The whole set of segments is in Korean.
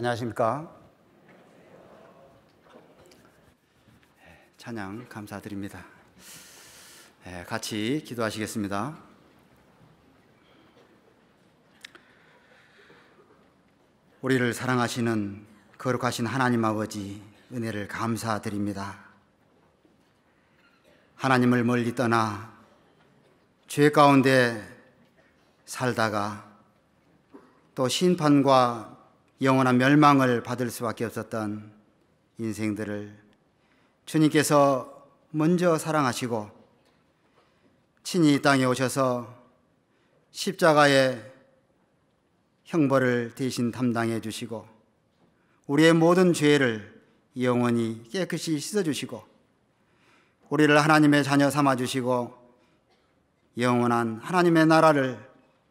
안녕하십니까. 찬양 감사드립니다. 같이 기도하시겠습니다. 우리를 사랑하시는 거룩하신 하나님 아버지, 은혜를 감사드립니다. 하나님을 멀리 떠나 죄 가운데 살다가 또 심판과 영원한 멸망을 받을 수밖에 없었던 인생들을 주님께서 먼저 사랑하시고 친히 이 땅에 오셔서 십자가의 형벌을 대신 담당해 주시고 우리의 모든 죄를 영원히 깨끗이 씻어주시고 우리를 하나님의 자녀 삼아주시고 영원한 하나님의 나라를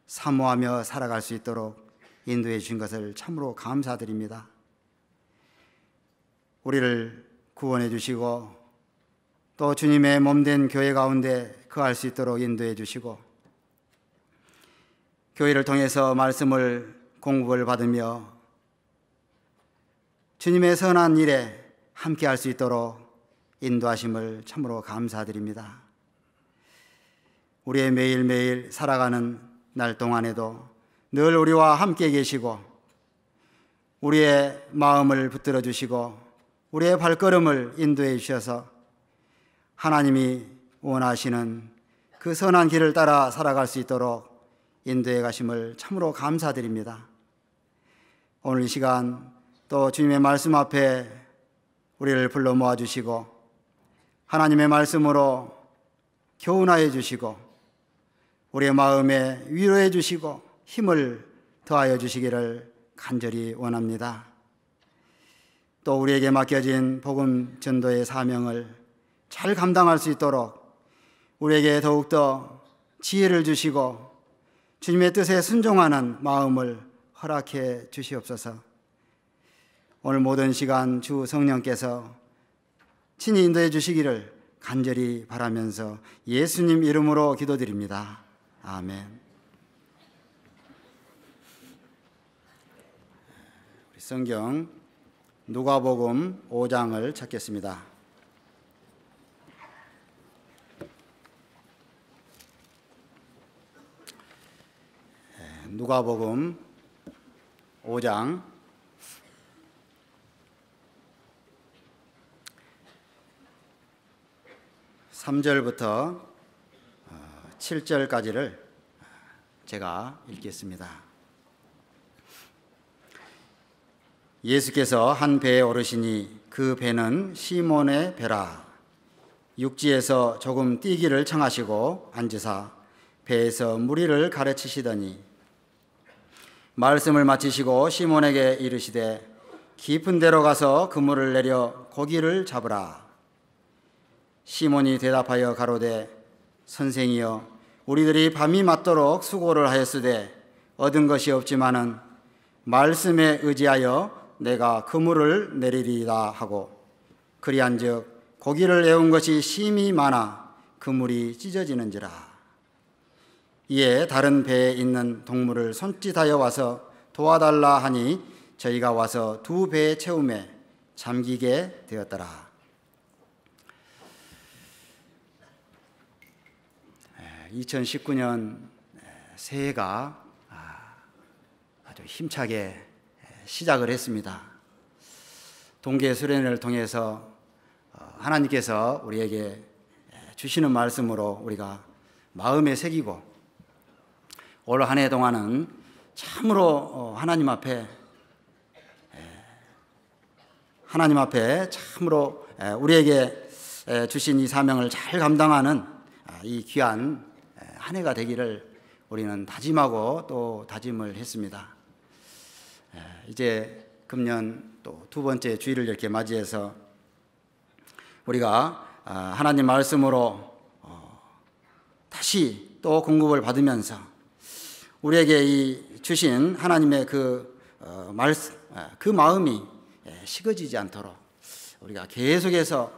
사모하며 살아갈 수 있도록 인도해 주신 것을 참으로 감사드립니다. 우리를 구원해 주시고 또 주님의 몸된 교회 가운데 거할 수 있도록 인도해 주시고 교회를 통해서 말씀을 공부를 받으며 주님의 선한 일에 함께 할 수 있도록 인도하심을 참으로 감사드립니다. 우리의 매일매일 살아가는 날 동안에도 늘 우리와 함께 계시고 우리의 마음을 붙들어 주시고 우리의 발걸음을 인도해 주셔서 하나님이 원하시는 그 선한 길을 따라 살아갈 수 있도록 인도해 가심을 참으로 감사드립니다. 오늘 이 시간 또 주님의 말씀 앞에 우리를 불러 모아 주시고 하나님의 말씀으로 교훈하여 주시고 우리의 마음에 위로해 주시고 힘을 더하여 주시기를 간절히 원합니다. 또 우리에게 맡겨진 복음 전도의 사명을 잘 감당할 수 있도록 우리에게 더욱더 지혜를 주시고 주님의 뜻에 순종하는 마음을 허락해 주시옵소서. 오늘 모든 시간 주 성령께서 친히 인도해 주시기를 간절히 바라면서 예수님 이름으로 기도드립니다. 아멘. 성경 누가복음 5장을 찾겠습니다. 누가복음 5장 3절부터 7절까지를 제가 읽겠습니다. 예수께서 한 배에 오르시니 그 배는 시몬의 배라. 육지에서 조금 뛰기를 청하시고 앉으사 배에서 무리를 가르치시더니 말씀을 마치시고 시몬에게 이르시되 깊은 데로 가서 그물을 내려 고기를 잡으라. 시몬이 대답하여 가로되 선생이여 우리들이 밤이 맞도록 수고를 하였으되 얻은 것이 없지만은 말씀에 의지하여 내가 그물을 내리리다 하고 그리한즉 고기를 애운 것이 심히 많아 그물이 찢어지는지라. 이에 다른 배에 있는 동물을 손짓하여 와서 도와달라 하니 저희가 와서 두 배의 채움에 잠기게 되었더라. 2019년 새해가 아주 힘차게 시작을 했습니다. 동계 수련회를 통해서 하나님께서 우리에게 주시는 말씀으로 우리가 마음에 새기고 올 한 해 동안은 참으로 하나님 앞에 참으로 우리에게 주신 이 사명을 잘 감당하는 이 귀한 한 해가 되기를 우리는 다짐하고 또 다짐을 했습니다. 이제 금년 또 두 번째 주일을 이렇게 맞이해서 우리가 하나님 말씀으로 다시 또 공급을 받으면서 우리에게 이 주신 하나님의 그 마음이 식어지지 않도록 우리가 계속해서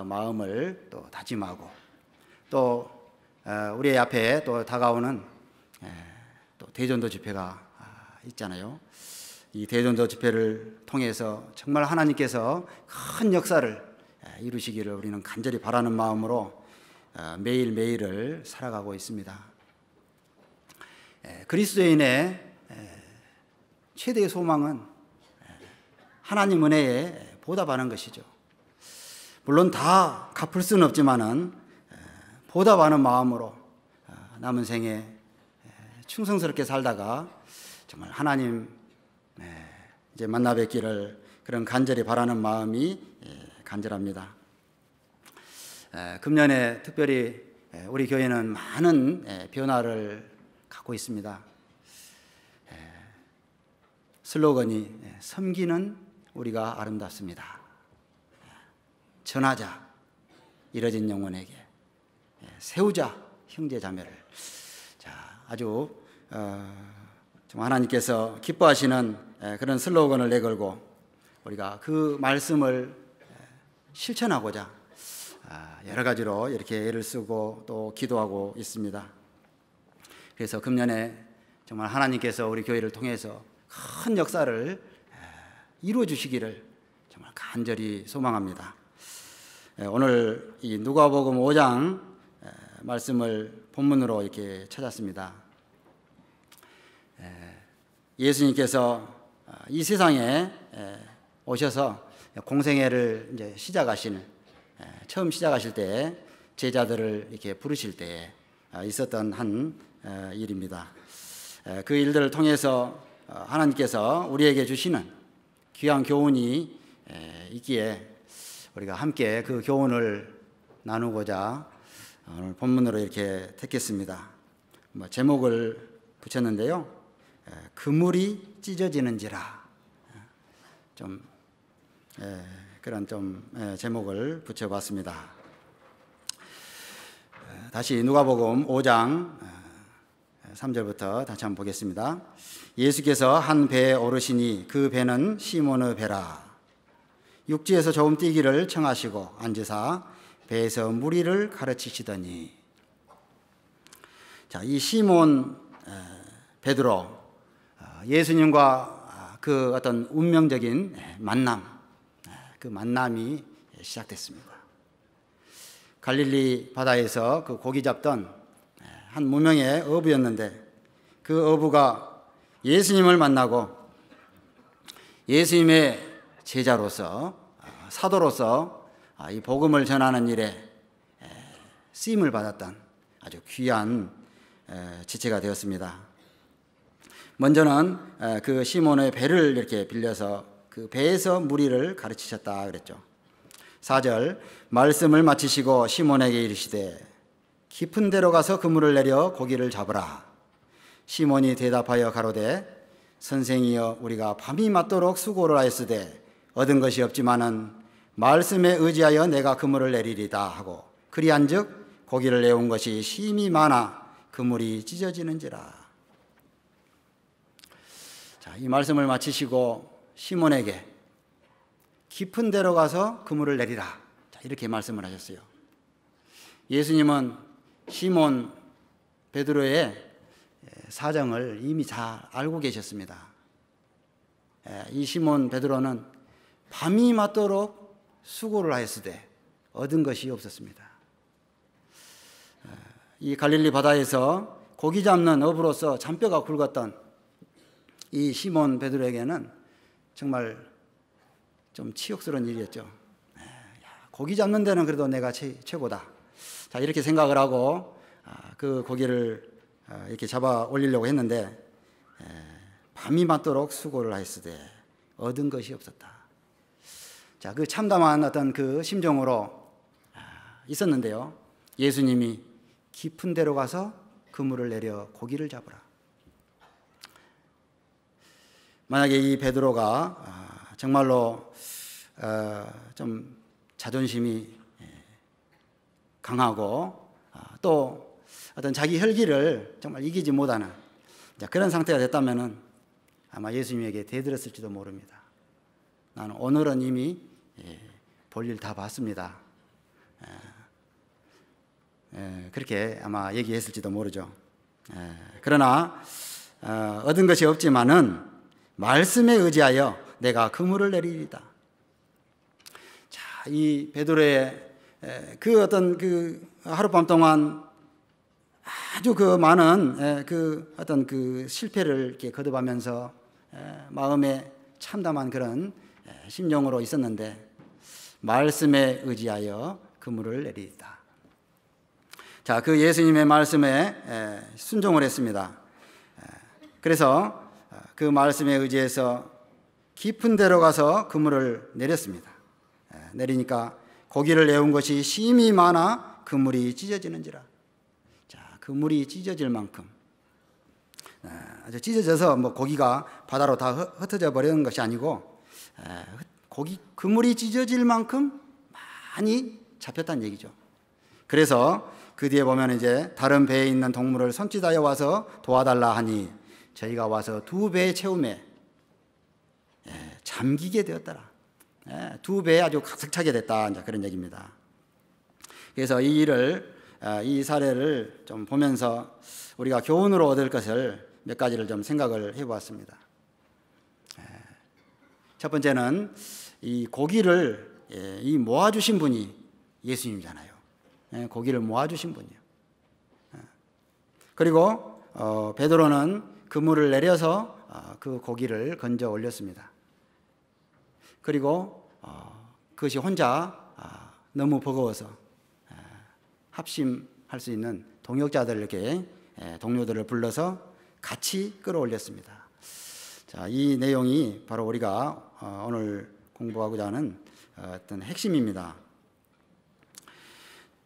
마음을 또 다짐하고 또 우리 앞에 또 다가오는 또 대전도 집회가 있잖아요. 이 대전도 집회를 통해서 정말 하나님께서 큰 역사를 이루시기를 우리는 간절히 바라는 마음으로 매일매일을 살아가고 있습니다. 그리스도인의 최대의 소망은 하나님 은혜에 보답하는 것이죠. 물론 다 갚을 수는 없지만은 보답하는 마음으로 남은 생에 충성스럽게 살다가 정말 하나님 이제 만나 뵙기를 그런 간절히 바라는 마음이 간절합니다. 금년에 특별히 우리 교회는 많은 변화를 갖고 있습니다. 슬로건이 섬기는 우리가 아름답습니다. 전하자 이뤄진 영혼에게, 세우자 형제 자매를. 자, 아주 좀 하나님께서 기뻐하시는 그런 슬로건을 내걸고 우리가 그 말씀을 실천하고자 여러 가지로 이렇게 애를 쓰고 또 기도하고 있습니다. 그래서 금년에 정말 하나님께서 우리 교회를 통해서 큰 역사를 이루어 주시기를 정말 간절히 소망합니다. 오늘 이 누가복음 5장 말씀을 본문으로 이렇게 찾았습니다. 예수님께서 이 세상에 오셔서 공생애를 이제 처음 시작하실 때 제자들을 이렇게 부르실 때 있었던 한 일입니다. 그 일들을 통해서 하나님께서 우리에게 주시는 귀한 교훈이 있기에 우리가 함께 그 교훈을 나누고자 오늘 본문으로 이렇게 택했습니다. 제목을 붙였는데요. 그물이 찢어지는지라. 그런 제목을 붙여봤습니다. 다시 누가복음 5장 3절부터 다시 한번 보겠습니다. 예수께서 한 배에 오르시니 그 배는 시몬의 배라. 육지에서 조금 뛰기를 청하시고 앉으사 배에서 무리를 가르치시더니. 자, 이 시몬 베드로, 예수님과 그 어떤 운명적인 만남, 그 만남이 시작됐습니다. 갈릴리 바다에서 그 고기 잡던 한 무명의 어부였는데 그 어부가 예수님을 만나고 예수님의 제자로서, 사도로서 이 복음을 전하는 일에 쓰임을 받았던 아주 귀한 지체가 되었습니다. 먼저는 그 시몬의 배를 이렇게 빌려서 그 배에서 무리를 가르치셨다 그랬죠. 4절, 말씀을 마치시고 시몬에게 이르시되 깊은 데로 가서 그물을 내려 고기를 잡으라. 시몬이 대답하여 가로되 선생이여 우리가 밤이 맞도록 수고를 하였으되 얻은 것이 없지만은 말씀에 의지하여 내가 그물을 내리리다 하고 그리한즉 고기를 내온 것이 심히 많아 그물이 찢어지는지라. 자, 이 말씀을 마치시고 시몬에게 깊은 데로 가서 그물을 내리라. 자, 이렇게 말씀을 하셨어요. 예수님은 시몬 베드로의 사정을 이미 잘 알고 계셨습니다. 이 시몬 베드로는 밤이 맞도록 수고를 하였으되 얻은 것이 없었습니다. 이 갈릴리 바다에서 고기 잡는 어부로서 잔뼈가 굵었던 이 시몬 베드로에게는 정말 좀 치욕스러운 일이었죠. 고기 잡는 데는 그래도 내가 최고다. 자, 이렇게 생각을 하고 그 고기를 이렇게 잡아 올리려고 했는데 밤이 맞도록 수고를 하였으되 얻은 것이 없었다. 자, 그 참담한 어떤 그 심정으로 있었는데요. 예수님이 깊은 데로 가서 그물을 내려 고기를 잡으라. 만약에 이 베드로가 정말로 좀 자존심이 강하고 또 어떤 자기 혈기를 정말 이기지 못하는 그런 상태가 됐다면 아마 예수님에게 대들었을지도 모릅니다. 나는 오늘은 이미 볼일 다 봤습니다. 그렇게 아마 얘기했을지도 모르죠. 그러나 얻은 것이 없지만은 말씀에 의지하여 내가 그물을 내리리다. 자, 이 베드로의 그 어떤 그 하룻밤 동안 아주 그 많은 그 어떤 그 실패를 이렇게 거듭하면서 마음에 참담한 그런 심령으로 있었는데 말씀에 의지하여 그물을 내리리다. 자, 그 예수님의 말씀에 순종을 했습니다. 그래서 그 말씀에 의지해서 깊은 데로 가서 그물을 내렸습니다. 내리니까 고기를 내온 것이 심히 많아 그물이 찢어지는지라. 자, 그물이 찢어질 만큼 아주 찢어져서 뭐 고기가 바다로 다 흩어져 버리는 것이 아니고 그물이 찢어질 만큼 많이 잡혔다는 얘기죠. 그래서 그 뒤에 보면 이제 다른 배에 있는 동물을 손짓하여 와서 도와달라 하니 저희가 와서 2배 채움에 잠기게 되었더라. 2배에 아주 가득 차게 됐다. 이제 그런 얘기입니다. 그래서 이 사례를 좀 보면서 우리가 교훈으로 얻을 것을 몇 가지를 좀 생각을 해보았습니다. 첫 번째는 이 고기를 모아주신 분이 예수님이잖아요. 고기를 모아주신 분이요. 그리고 베드로는 그물을 내려서 그 고기를 건져 올렸습니다. 그리고 그것이 혼자 너무 버거워서 합심할 수 있는 동역자들 이렇게 동료들을 불러서 같이 끌어올렸습니다. 자, 이 내용이 바로 우리가 오늘 공부하고자 하는 어떤 핵심입니다.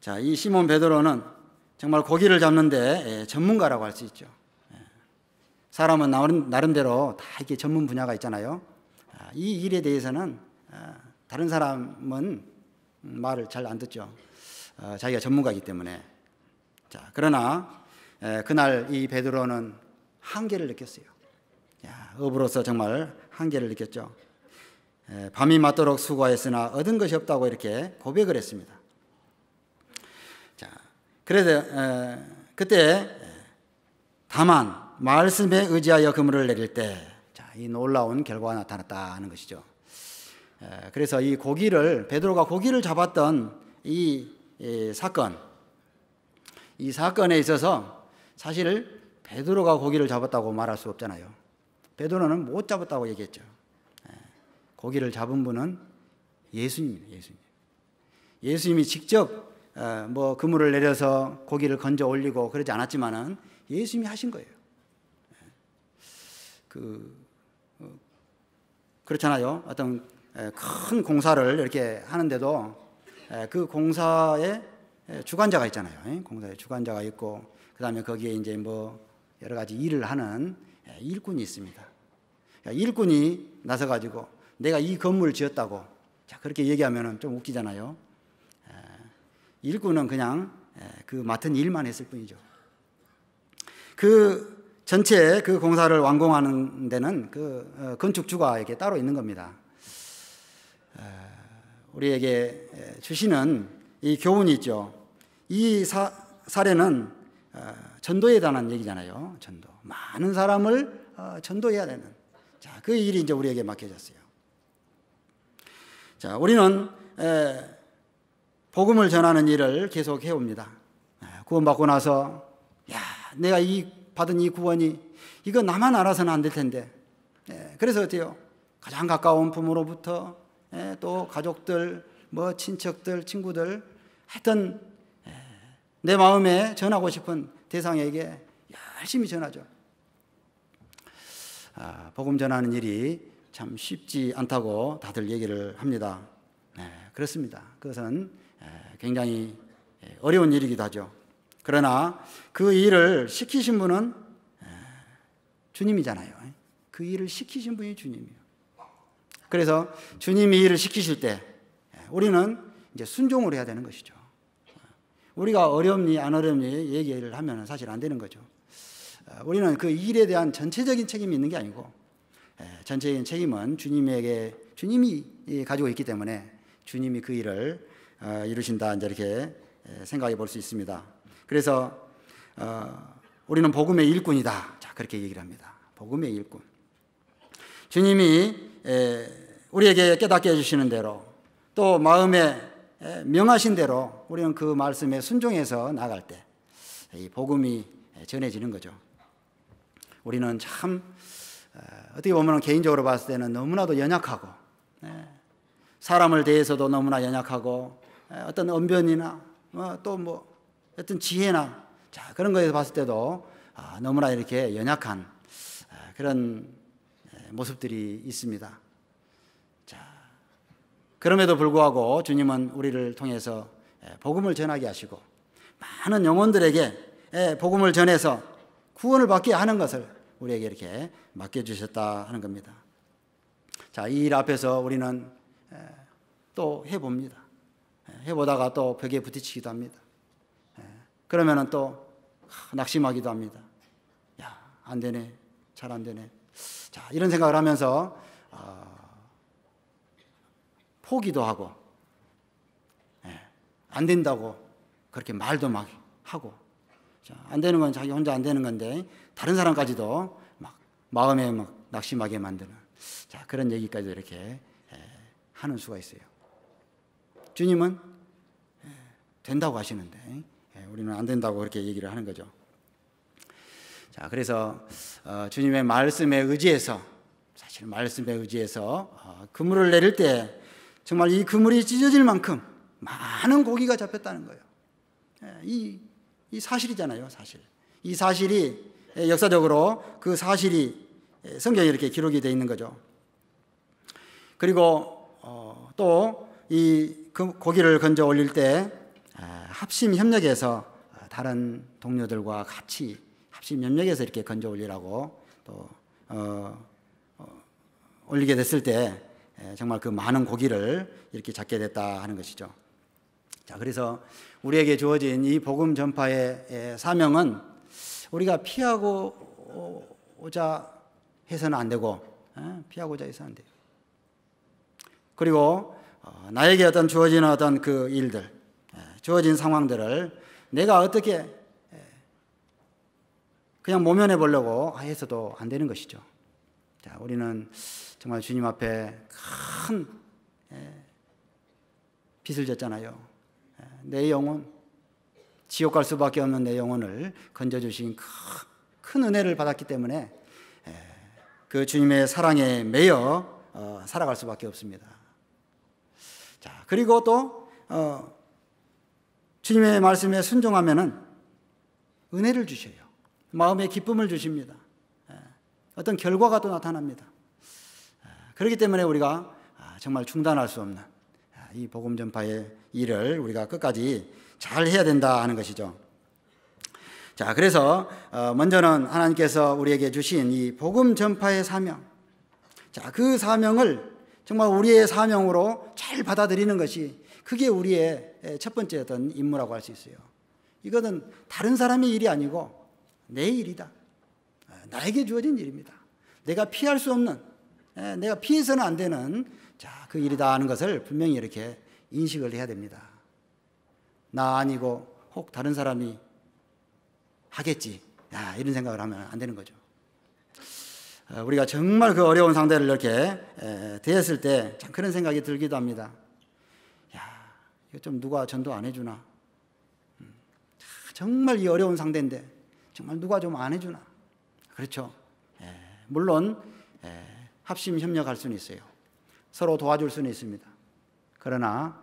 자, 이 시몬 베드로는 정말 고기를 잡는데 전문가라고 할 수 있죠. 사람은 나름대로 다 이렇게 전문 분야가 있잖아요. 이 일에 대해서는 다른 사람은 말을 잘 안 듣죠. 자기가 전문가이기 때문에. 자, 그러나 그날 이 베드로는 한계를 느꼈어요. 업으로서 정말 한계를 느꼈죠. 밤이 맞도록 수고했으나 얻은 것이 없다고 이렇게 고백을 했습니다. 자, 그래서 그때 다만 말씀에 의지하여 그물을 내릴 때 이 놀라운 결과가 나타났다는 것이죠. 그래서 이 베드로가 고기를 잡았던 이 사건에 있어서 사실 베드로가 고기를 잡았다고 말할 수 없잖아요. 베드로는 못 잡았다고 얘기했죠. 고기를 잡은 분은 예수님입니다. 예수님이 직접 뭐 그물을 내려서 고기를 건져 올리고 그러지 않았지만은 예수님이 하신 거예요. 그렇잖아요. 어떤 큰 공사를 이렇게 하는데도 그 공사에 주관자가 있잖아요. 공사에 주관자가 있고 그다음에 거기에 이제 뭐 여러 가지 일을 하는 일꾼이 있습니다. 일꾼이 나서 가지고 내가 이 건물을 지었다고 자 그렇게 얘기하면은 좀 웃기잖아요. 일꾼은 그냥 그 맡은 일만 했을 뿐이죠. 그 전체 그 공사를 완공하는 데는 그 건축주가 이렇게 따로 있는 겁니다. 우리에게 주시는 이 교훈이 있죠. 이 사례는 전도에 관한 얘기잖아요. 전도. 많은 사람을 전도해야 되는. 자, 그 일이 이제 우리에게 맡겨졌어요. 자, 우리는 복음을 전하는 일을 계속 해옵니다. 구원받고 나서, 야, 내가 받은 이 구원이 이거 나만 알아서는 안 될 텐데. 그래서 어때요? 가장 가까운 부모로부터 또 가족들, 뭐 친척들, 친구들, 하여튼 내 마음에 전하고 싶은 대상에게 열심히 전하죠. 복음 전하는 일이 참 쉽지 않다고 다들 얘기를 합니다. 그렇습니다. 그것은 굉장히 어려운 일이기도 하죠. 그러나 그 일을 시키신 분은 주님이잖아요. 그 일을 시키신 분이 주님이에요. 그래서 주님이 일을 시키실 때 우리는 이제 순종을 해야 되는 것이죠. 우리가 어렵니 안 어렵니 얘기를 하면 사실 안 되는 거죠. 우리는 그 일에 대한 전체적인 책임이 있는 게 아니고 전체적인 책임은 주님이 가지고 있기 때문에 주님이 그 일을 이루신다 이제 이렇게 생각해 볼 수 있습니다. 그래서 우리는 복음의 일꾼이다. 자, 그렇게 얘기를 합니다. 복음의 일꾼. 주님이 우리에게 깨닫게 해주시는 대로 또 마음에 명하신 대로 우리는 그 말씀에 순종해서 나갈 때 이 복음이 전해지는 거죠. 우리는 참 어떻게 보면 개인적으로 봤을 때는 너무나도 연약하고 사람을 대해서도 너무나 연약하고 어떤 언변이나 또 어떤 지혜나 그런 거에서 봤을 때도 너무나 이렇게 연약한 그런 모습들이 있습니다. 그럼에도 불구하고 주님은 우리를 통해서 복음을 전하게 하시고 많은 영혼들에게 복음을 전해서 구원을 받게 하는 것을 우리에게 이렇게 맡겨주셨다 하는 겁니다. 자, 이 일 앞에서 우리는 또 해봅니다. 해보다가 또 벽에 부딪히기도 합니다. 그러면은 또 낙심하기도 합니다. 야, 안 되네. 잘 안 되네. 자, 이런 생각을 하면서 포기도 하고 안 된다고 그렇게 말도 막 하고 안 되는 건 자기 혼자 안 되는 건데 다른 사람까지도 막 마음에 막 낙심하게 만드는 그런 얘기까지 이렇게 하는 수가 있어요. 주님은 된다고 하시는데 우리는 안 된다고 그렇게 얘기를 하는 거죠. 자, 그래서 주님의 말씀에 의지해서 사실 말씀에 의지해서 그물을 내릴 때 정말 이 그물이 찢어질 만큼 많은 고기가 잡혔다는 거예요. 이 사실이잖아요, 사실. 이 사실이 역사적으로 그 사실이 성경에 이렇게 기록이 되어 있는 거죠. 그리고 또 이 고기를 건져 올릴 때 합심 협력해서 다른 동료들과 같이 합심 협력해서 이렇게 건져 올리라고 또 올리게 됐을 때 정말 그 많은 고기를 이렇게 잡게 됐다 하는 것이죠. 자, 그래서 우리에게 주어진 이 복음 전파의 사명은 우리가 피하고자 해서는 안 되고 피하고자 해서는 안 돼요. 그리고 나에게 어떤 주어지는 어떤 그 일들, 주어진 상황들을 내가 어떻게 그냥 모면해 보려고 해서도 안 되는 것이죠. 자, 우리는 정말 주님 앞에 큰 빚을 졌잖아요. 내 영혼, 지옥 갈 수밖에 없는 내 영혼을 건져주신 큰 은혜를 받았기 때문에 그 주님의 사랑에 매여 살아갈 수밖에 없습니다. 자, 그리고 또 주님의 말씀에 순종하면은 은혜를 주셔요. 마음의 기쁨을 주십니다. 어떤 결과가 또 나타납니다. 그렇기 때문에 우리가 정말 중단할 수 없는 이 복음 전파의 일을 우리가 끝까지 잘 해야 된다 하는 것이죠. 자, 그래서 먼저는 하나님께서 우리에게 주신 이 복음 전파의 사명, 자, 그 사명을 정말 우리의 사명으로 잘 받아들이는 것이 그게 우리의 첫 번째 어떤 임무라고 할 수 있어요. 이것은 다른 사람의 일이 아니고 내 일이다. 나에게 주어진 일입니다. 내가 피할 수 없는, 내가 피해서는 안 되는 그 일이다 하는 것을 분명히 이렇게 인식을 해야 됩니다. 나 아니고 혹 다른 사람이 하겠지, 이런 생각을 하면 안 되는 거죠. 우리가 정말 그 어려운 상대를 이렇게 대했을 때 참 그런 생각이 들기도 합니다. 야, 이거 좀 누가 전도 안 해주나? 정말 이 어려운 상대인데 정말 누가 좀 안 해주나? 그렇죠. 물론 합심 협력할 수는 있어요. 서로 도와줄 수는 있습니다. 그러나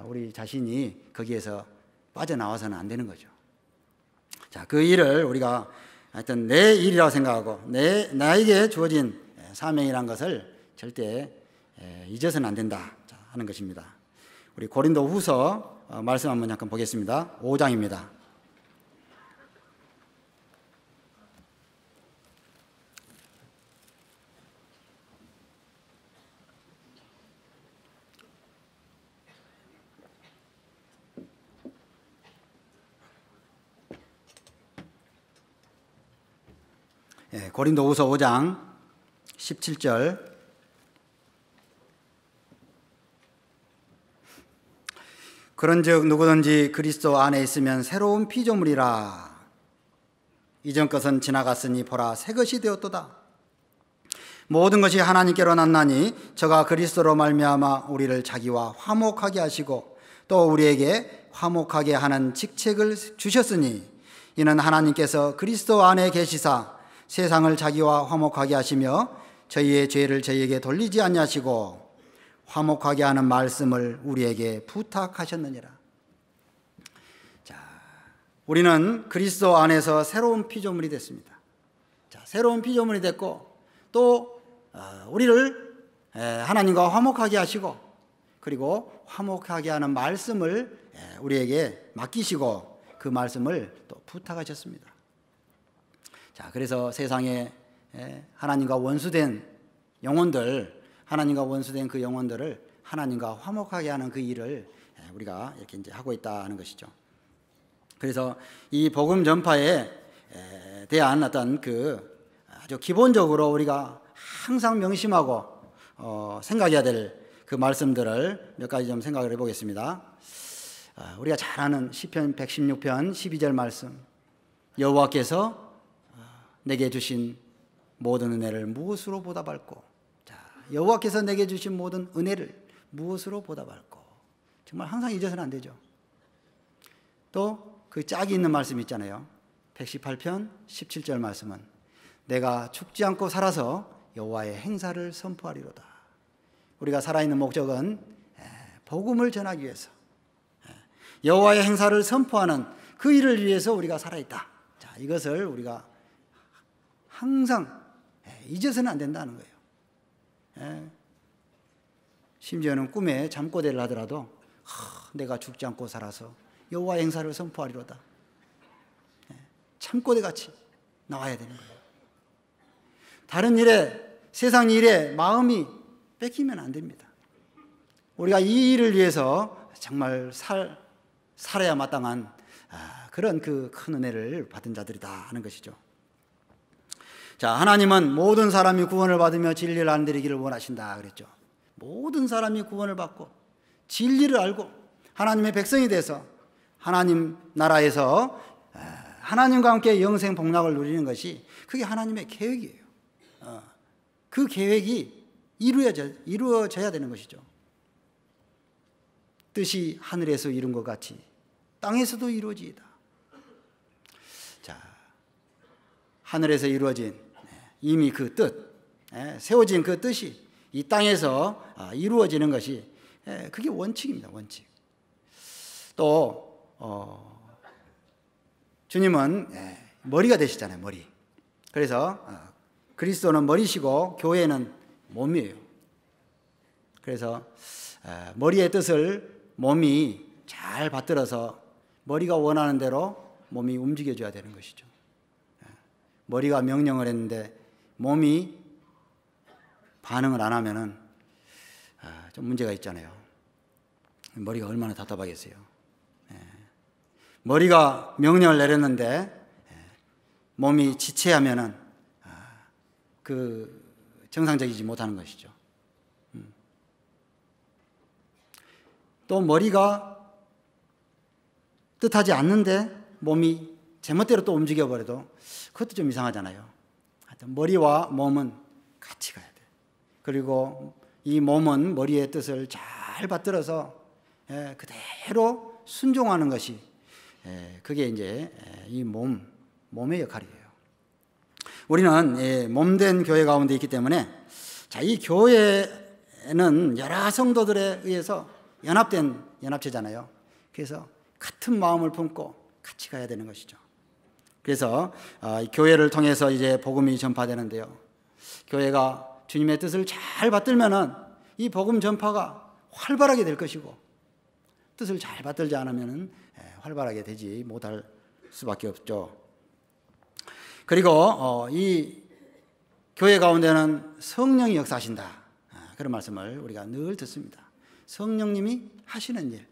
우리 자신이 거기에서 빠져나와서는 안 되는 거죠. 자, 그 일을 우리가 하여튼 내 일이라고 생각하고 나에게 주어진 사명이라는 것을 절대 잊어서는 안 된다 하는 것입니다. 우리 고린도 후서 말씀 한번 잠깐 보겠습니다. 5장입니다. 고린도후서 5장 17절. 그런즉 누구든지 그리스도 안에 있으면 새로운 피조물이라. 이전 것은 지나갔으니 보라 새 것이 되었도다. 모든 것이 하나님께로 났나니 저가 그리스도로 말미암아 우리를 자기와 화목하게 하시고 또 우리에게 화목하게 하는 직책을 주셨으니 이는 하나님께서 그리스도 안에 계시사 세상을 자기와 화목하게 하시며 저희의 죄를 저희에게 돌리지 아니하시고 화목하게 하는 말씀을 우리에게 부탁하셨느니라. 자, 우리는 그리스도 안에서 새로운 피조물이 됐습니다. 자, 새로운 피조물이 됐고 또 우리를 하나님과 화목하게 하시고 그리고 화목하게 하는 말씀을 우리에게 맡기시고 그 말씀을 또 부탁하셨습니다. 자, 그래서 세상에 하나님과 원수된 영혼들, 하나님과 원수된 그 영혼들을 하나님과 화목하게 하는 그 일을 우리가 이렇게 이제 하고 있다는 것이죠. 그래서 이 복음 전파에 대한 어떤 그 아주 기본적으로 우리가 항상 명심하고 생각해야 될 그 말씀들을 몇 가지 좀 생각을 해보겠습니다. 우리가 잘 아는 시편 116편 12절 말씀, 여호와께서 내게 주신 모든 은혜를 무엇으로 보답할꼬. 자, 여호와께서 내게 주신 모든 은혜를 무엇으로 보답할꼬. 정말 항상 잊어서는 안 되죠. 또 그 짝이 있는 말씀 있잖아요. 118편 17절 말씀은 내가 죽지 않고 살아서 여호와의 행사를 선포하리로다. 우리가 살아있는 목적은 복음을 전하기 위해서, 여호와의 행사를 선포하는 그 일을 위해서 우리가 살아있다. 자, 이것을 우리가 항상 잊어서는 안 된다는 거예요. 심지어는 꿈에 잠꼬대를 하더라도 내가 죽지 않고 살아서 여호와의 행사를 선포하리로다. 잠꼬대같이 나와야 되는 거예요. 다른 일에, 세상 일에 마음이 뺏기면 안 됩니다. 우리가 이 일을 위해서 정말 살아야 마땅한 그런 그 큰 은혜를 받은 자들이다 하는 것이죠. 자, 하나님은 모든 사람이 구원을 받으며 진리를 안드리기를 원하신다 그랬죠. 모든 사람이 구원을 받고 진리를 알고 하나님의 백성이 돼서 하나님 나라에서 하나님과 함께 영생 복락을 누리는 것이 그게 하나님의 계획이에요. 그 계획이 이루어져야 되는 것이죠. 뜻이 하늘에서 이룬 것 같이 땅에서도 이루어지이다. 자, 하늘에서 이루어진 이미 그 뜻, 세워진 그 뜻이 이 땅에서 이루어지는 것이 그게 원칙입니다. 원칙. 또 주님은 머리가 되시잖아요. 머리. 그래서 그리스도는 머리시고 교회는 몸이에요. 그래서 머리의 뜻을 몸이 잘 받들어서 머리가 원하는 대로 몸이 움직여줘야 되는 것이죠. 머리가 명령을 했는데 몸이 반응을 안 하면은 좀 문제가 있잖아요. 머리가 얼마나 답답하겠어요. 머리가 명령을 내렸는데 몸이 지체하면은 그 정상적이지 못하는 것이죠. 또 머리가 뜻하지 않는데 몸이 제멋대로 또 움직여버려도 그것도 좀 이상하잖아요. 하여튼 머리와 몸은 같이 가야 돼. 그리고 이 몸은 머리의 뜻을 잘 받들어서 그대로 순종하는 것이 그게 이제 이 몸의 역할이에요. 우리는 몸된 교회 가운데 있기 때문에 자, 이 교회는 여러 성도들에 의해서 연합된 연합체잖아요. 그래서 같은 마음을 품고 같이 가야 되는 것이죠. 그래서 교회를 통해서 이제 복음이 전파되는데요. 교회가 주님의 뜻을 잘 받들면은 이 복음 전파가 활발하게 될 것이고 뜻을 잘 받들지 않으면은 활발하게 되지 못할 수밖에 없죠. 그리고 이 교회 가운데는 성령이 역사하신다. 그런 말씀을 우리가 늘 듣습니다. 성령님이 하시는 일,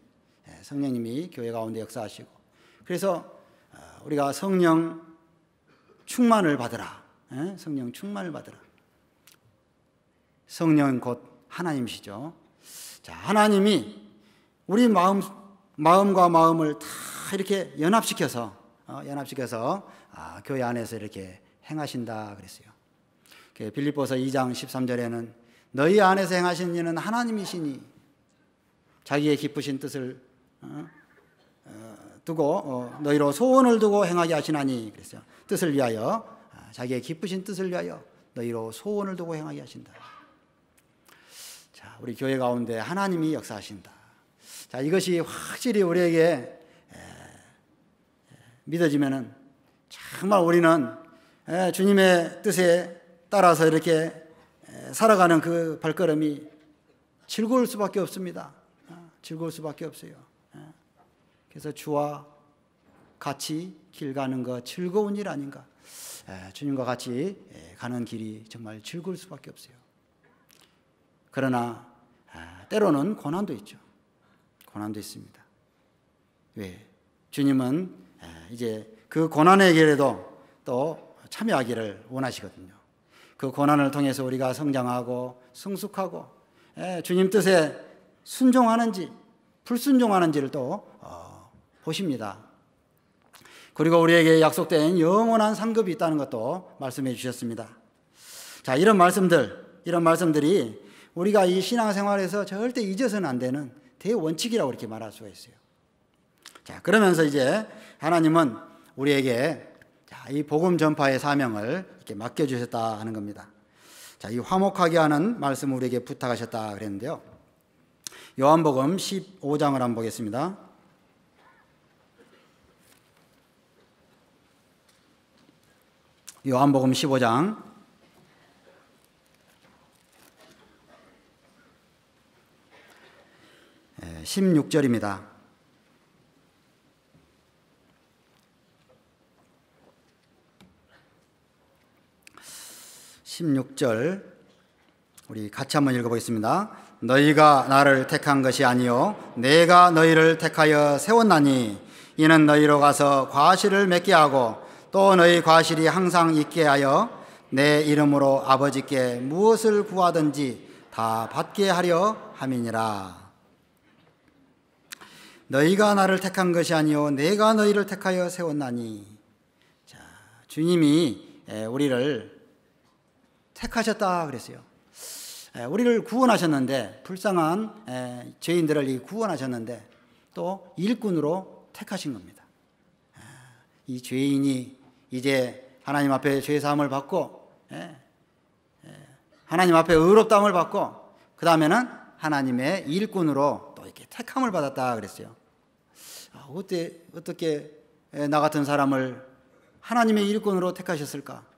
성령님이 교회 가운데 역사하시고 그래서 우리가 성령 충만을 받으라. 성령 충만을 받으라. 성령 곧 하나님이시죠. 자, 하나님이 우리 마음과 마음을 다 이렇게 연합시켜서 교회 안에서 이렇게 행하신다 그랬어요. 빌립보서 2장 13절에는 너희 안에서 행하시는 이는 하나님이시니 자기의 기쁘신 뜻을 두고 너희로 소원을 두고 행하게 하시나니 그랬어요. 뜻을 위하여, 자기의 기쁘신 뜻을 위하여 너희로 소원을 두고 행하게 하신다. 자, 우리 교회 가운데 하나님이 역사하신다. 자, 이것이 확실히 우리에게 믿어지면은 정말 우리는 주님의 뜻에 따라서 이렇게 살아가는 그 발걸음이 즐거울 수밖에 없습니다. 즐거울 수밖에 없어요. 그래서 주와 같이 길 가는 거 즐거운 일 아닌가. 주님과 같이 가는 길이 정말 즐거울 수밖에 없어요. 그러나 때로는 고난도 있죠. 고난도 있습니다. 왜? 주님은 이제 그 고난의 길에도 또 참여하기를 원하시거든요. 그 고난을 통해서 우리가 성장하고 성숙하고 주님 뜻에 순종하는지 불순종하는지를 또 보십니다. 그리고 우리에게 약속된 영원한 상급이 있다는 것도 말씀해 주셨습니다. 자, 이런 말씀들이 우리가 이 신앙생활에서 절대 잊어서는 안 되는 대원칙이라고 이렇게 말할 수가 있어요. 자, 그러면서 이제 하나님은 우리에게 이 복음 전파의 사명을 이렇게 맡겨주셨다 하는 겁니다. 자, 이 화목하게 하는 말씀을 우리에게 부탁하셨다 그랬는데요. 요한복음 15장을 한번 보겠습니다. 요한복음 15장 16절입니다. 16절 우리 같이 한번 읽어보겠습니다. 너희가 나를 택한 것이 아니요 내가 너희를 택하여 세웠나니 이는 너희로 가서 과실을 맺게 하고 또 너희 과실이 항상 있게 하여 내 이름으로 아버지께 무엇을 구하든지 다 받게 하려 함이니라. 너희가 나를 택한 것이 아니요 내가 너희를 택하여 세웠나니. 자, 주님이 우리를 택하셨다 그랬어요. 우리를 구원하셨는데, 불쌍한 죄인들을 구원하셨는데 또 일꾼으로 택하신 겁니다. 이 죄인이 이제 하나님 앞에 죄사함을 받고 하나님 앞에 의롭다함을 받고 그 다음에는 하나님의 일꾼으로 또 이렇게 택함을 받았다 그랬어요. 어떻게 나 같은 사람을 하나님의 일꾼으로 택하셨을까?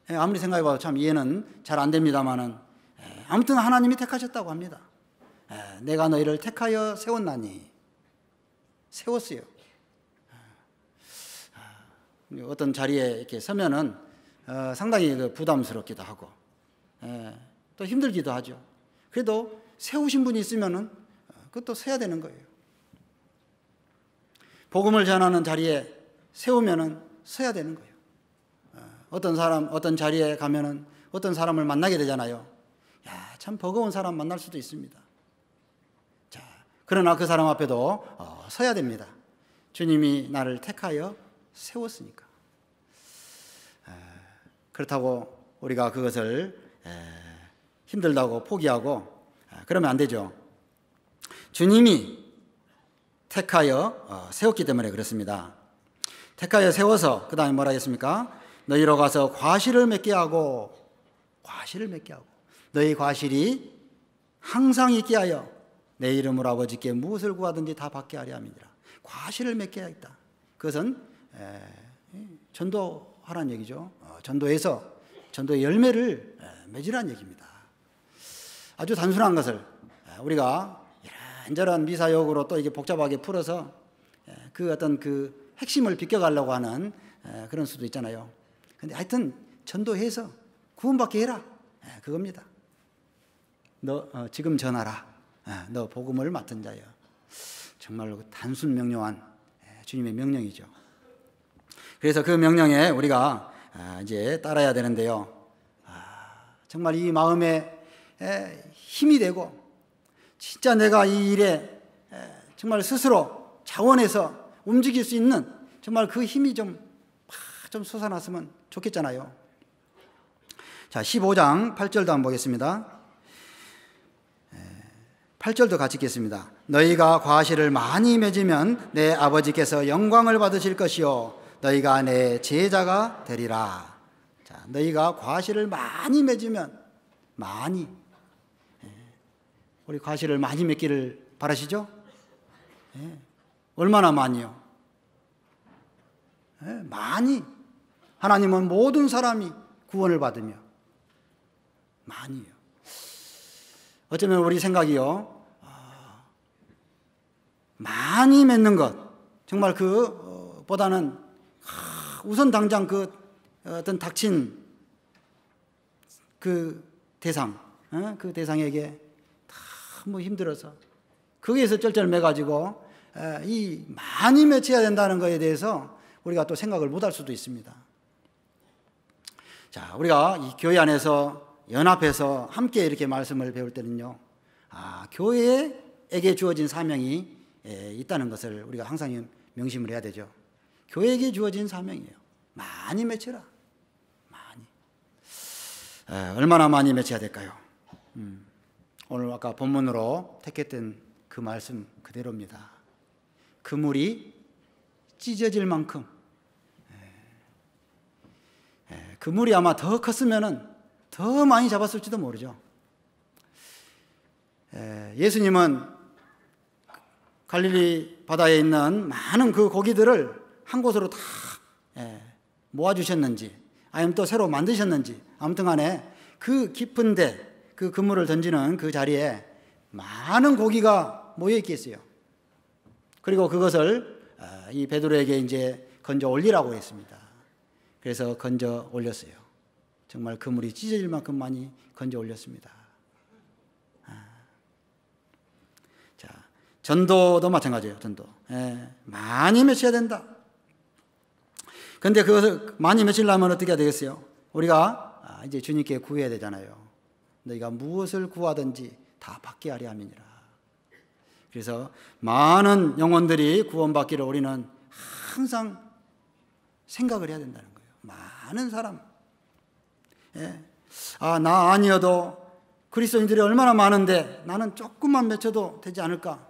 아무리 생각해봐도 참 이해는 잘 안 됩니다만은 아무튼 하나님이 택하셨다고 합니다. 내가 너희를 택하여 세웠나니. 세웠어요. 어떤 자리에 이렇게 서면은 상당히 부담스럽기도 하고 또 힘들기도 하죠. 그래도 세우신 분이 있으면은 그것도 서야 되는 거예요. 복음을 전하는 자리에 세우면은 서야 되는 거예요. 어떤 자리에 가면은 어떤 사람을 만나게 되잖아요. 야, 참 버거운 사람 만날 수도 있습니다. 자, 그러나 그 사람 앞에도 서야 됩니다. 주님이 나를 택하여 세웠으니까. 그렇다고 우리가 그것을 힘들다고 포기하고 그러면 안 되죠. 주님이 택하여 세웠기 때문에 그렇습니다. 택하여 세워서 그 다음에 뭐라 했습니까? 너희로 가서 과실을 맺게 하고 너희 과실이 항상 있게 하여 내 이름으로 아버지께 무엇을 구하든지 다 받게 하려 함이니라. 과실을 맺게 하겠다. 그것은 전도하라는 얘기죠. 전도해서 전도의 열매를 맺으라는 얘기입니다. 아주 단순한 것을 우리가 이런저런 미사역으로 또 이게 복잡하게 풀어서 그 어떤 그 핵심을 비껴가려고 하는 그런 수도 있잖아요. 근데 하여튼 전도해서 구원받게 해라. 그겁니다. 너 지금 전하라. 너 복음을 맡은 자여. 정말로 단순 명료한 주님의 명령이죠. 그래서 그 명령에 우리가 이제 따라야 되는데요. 정말 이 마음에 힘이 되고 진짜 내가 이 일에 정말 스스로 자원해서 움직일 수 있는 정말 그 힘이 좀 솟아났으면 좋겠잖아요. 자, 15장 8절도 한번 보겠습니다. 8절도 같이 읽겠습니다. 너희가 과실을 많이 맺으면 내 아버지께서 영광을 받으실 것이요 너희가 내 제자가 되리라. 자, 너희가 과실을 많이 맺으면, 많이, 우리 과실을 많이 맺기를 바라시죠? 얼마나 많이요? 많이. 하나님은 모든 사람이 구원을 받으며 많이요. 어쩌면 우리 생각이요, 많이 맺는 것, 정말 보다는 우선 당장 그 어떤 닥친 그 대상, 그 대상에게 너무 힘들어서 거기에서 쩔쩔매가지고 이 많이 맺혀야 된다는 것에 대해서 우리가 또 생각을 못할 수도 있습니다. 자, 우리가 이 교회 안에서 연합해서 함께 이렇게 말씀을 배울 때는요, 교회에게 주어진 사명이 있다는 것을 우리가 항상 명심을 해야 되죠. 교회에게 주어진 사명이에요. 많이 맺혀라. 많이. 얼마나 많이 맺혀야 될까요? 오늘 아까 본문으로 택했던 그 말씀 그대로입니다. 그물이 찢어질 만큼. 그물이 아마 더 컸으면은 더 많이 잡았을지도 모르죠. 예수님은 갈릴리 바다에 있는 많은 그 고기들을 한 곳으로 다 모아주셨는지, 아니면 또 새로 만드셨는지, 아무튼 간에 그 깊은데 그 그물을 던지는 그 자리에 많은 고기가 모여 있겠어요. 그리고 그것을 이 베드로에게 이제 건져 올리라고 했습니다. 그래서 건져 올렸어요. 정말 그물이 찢어질 만큼 많이 건져 올렸습니다. 자, 전도도 마찬가지예요. 전도 많이 맺혀야 된다. 그런데 그것을 많이 맺히려면 어떻게 해야 되겠어요? 우리가 이제 주님께 구해야 되잖아요. 너희가 무엇을 구하든지 다 받게 하려 함이니라. 그래서 많은 영혼들이 구원받기를 우리는 항상 생각을 해야 된다는 거예요. 많은 사람. 나 아니어도 그리스도인들이 얼마나 많은데 나는 조금만 맺혀도 되지 않을까?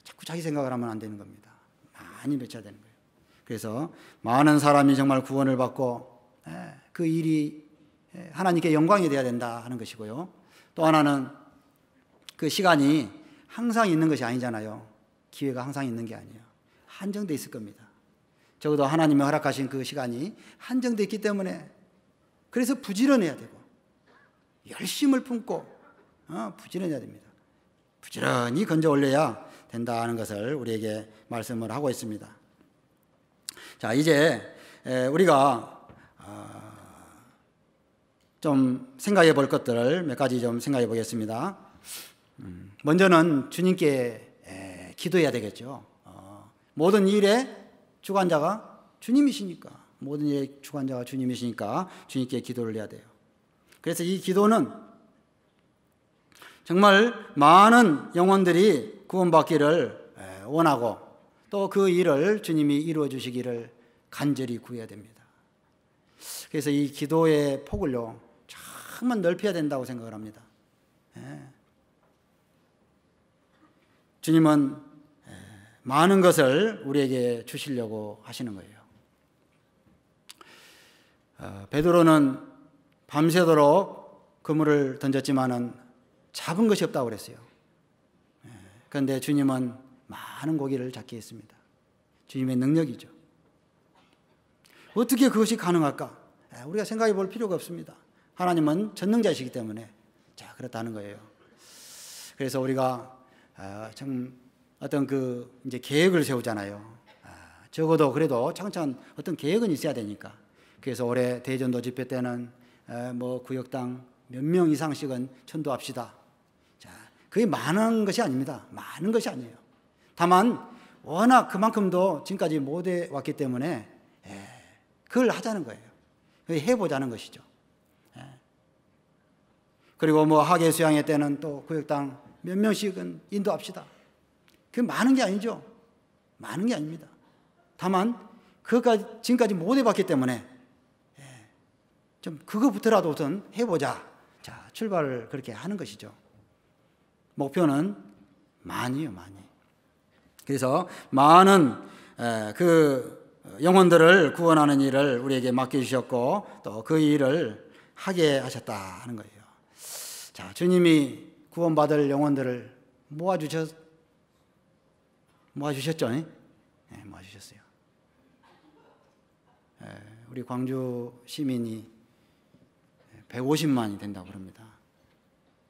자꾸 자기 생각을 하면 안 되는 겁니다. 많이 맺혀야 되는 거예요. 그래서 많은 사람이 정말 구원을 받고 그 일이 하나님께 영광이 되어야 된다 하는 것이고요. 또 하나는 그 시간이 항상 있는 것이 아니잖아요. 기회가 항상 있는 게 아니에요. 한정되어 있을 겁니다. 적어도 하나님이 허락하신 그 시간이 한정되어 있기 때문에 그래서 부지런해야 되고 열심을 품고 부지런해야 됩니다. 부지런히 건져 올려야 된다는 것을 우리에게 말씀을 하고 있습니다. 자, 이제 우리가 좀 생각해 볼 것들을 몇 가지 좀 생각해 보겠습니다. 먼저는 주님께 기도해야 되겠죠. 모든 일의 주관자가 주님이시니까, 모든 일의 주관자가 주님이시니까 주님께 기도를 해야 돼요. 그래서 이 기도는 정말 많은 영혼들이 구원받기를 원하고 또 그 일을 주님이 이루어 주시기를 간절히 구해야 됩니다. 그래서 이 기도의 폭을요, 정말 넓혀야 된다고 생각을 합니다. 주님은 많은 것을 우리에게 주시려고 하시는 거예요. 베드로는 밤새도록 그물을 던졌지만은 잡은 것이 없다고 그랬어요. 그런데 주님은 많은 고기를 잡게 했습니다. 주님의 능력이죠. 어떻게 그것이 가능할까? 우리가 생각해 볼 필요가 없습니다. 하나님은 전능자이시기 때문에 자, 그렇다는 거예요. 그래서 우리가 참 어떤 이제 계획을 세우잖아요. 적어도 그래도 차근차근 어떤 계획은 있어야 되니까. 그래서 올해 대전도 집회 때는 구역당 몇 명 이상씩은 전도합시다. 자, 그게 많은 것이 아닙니다. 많은 것이 아니에요. 다만 워낙 그만큼도 지금까지 못 해왔기 때문에 그걸 하자는 거예요. 해보자는 것이죠. 그리고 하계 수양회 때는 또 구역당 몇 명씩은 인도합시다. 그게 많은 게 아니죠. 많은 게 아닙니다. 다만 그것까지 지금까지 못 해봤기 때문에 좀 그거부터라도 우선 해보자. 자, 출발을 그렇게 하는 것이죠. 목표는 만이요, 많이. 그래서 많은 그 영혼들을 구원하는 일을 우리에게 맡겨주셨고 또 그 일을 하게 하셨다 하는 거예요. 자, 주님이 구원받을 영혼들을 모아주셨죠? 네, 모아주셨어요. 우리 광주 시민이 150만이 된다고 그럽니다.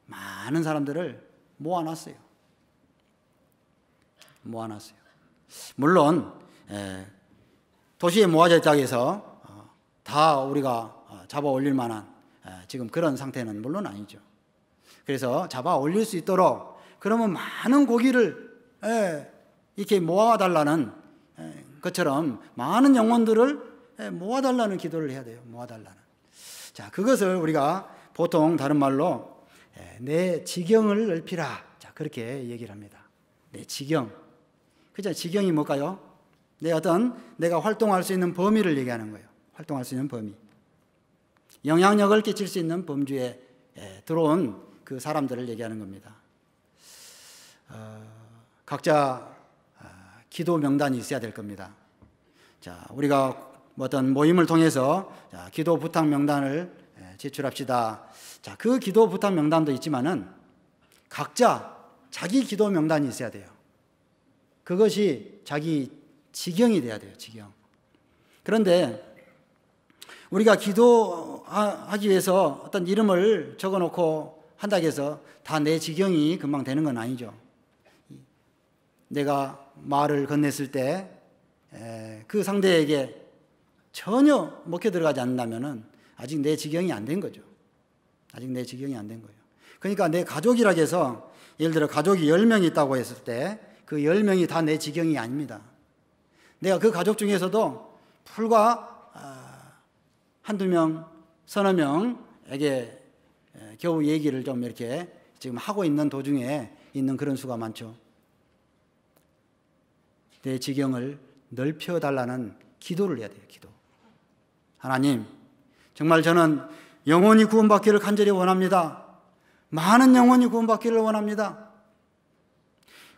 많은 사람들을 모아놨어요. 물론 도시에 모아져 있다고 해서 다 우리가 잡아 올릴 만한 지금 그런 상태는 물론 아니죠. 그래서 잡아 올릴 수 있도록 그러면 많은 고기를 이렇게 모아달라는 것처럼 많은 영혼들을 모아달라는 기도를 해야 돼요. 모아달라는. 자, 그것을 우리가 보통 다른 말로 내 지경을 넓히라. 자, 그렇게 얘기를 합니다. 내 지경. 그죠? 지경이 뭘까요? 내가 활동할 수 있는 범위를 얘기하는 거예요. 활동할 수 있는 범위. 영향력을 끼칠 수 있는 범주에 들어온 그 사람들을 얘기하는 겁니다. 각자 기도 명단이 있어야 될 겁니다. 자, 우리가 어떤 모임을 통해서 기도 부탁 명단을 제출합시다. 자, 그 기도 부탁 명단도 있지만은 각자 자기 기도 명단이 있어야 돼요. 그것이 자기 지경이 돼야 돼요. 지경. 그런데 우리가 기도하기 위해서 어떤 이름을 적어놓고 한다고 해서 다 내 지경이 금방 되는 건 아니죠. 내가 말을 건넸을 때 그 상대에게 전혀 먹혀 들어가지 않는다면은 아직 내 지경이 안 된 거죠. 아직 내 지경이 안 된 거예요. 그러니까 내 가족이라고 해서 예를 들어 가족이 10명이 있다고 했을 때 그 10명이 다 내 지경이 아닙니다. 내가 그 가족 중에서도 불과 한두 명, 서너 명에게 겨우 얘기를 좀 이렇게 지금 하고 있는 도중에 있는 그런 수가 많죠. 내 지경을 넓혀달라는 기도를 해야 돼요. 기도. 하나님, 정말 저는 영혼이 구원받기를 간절히 원합니다. 많은 영혼이 구원받기를 원합니다.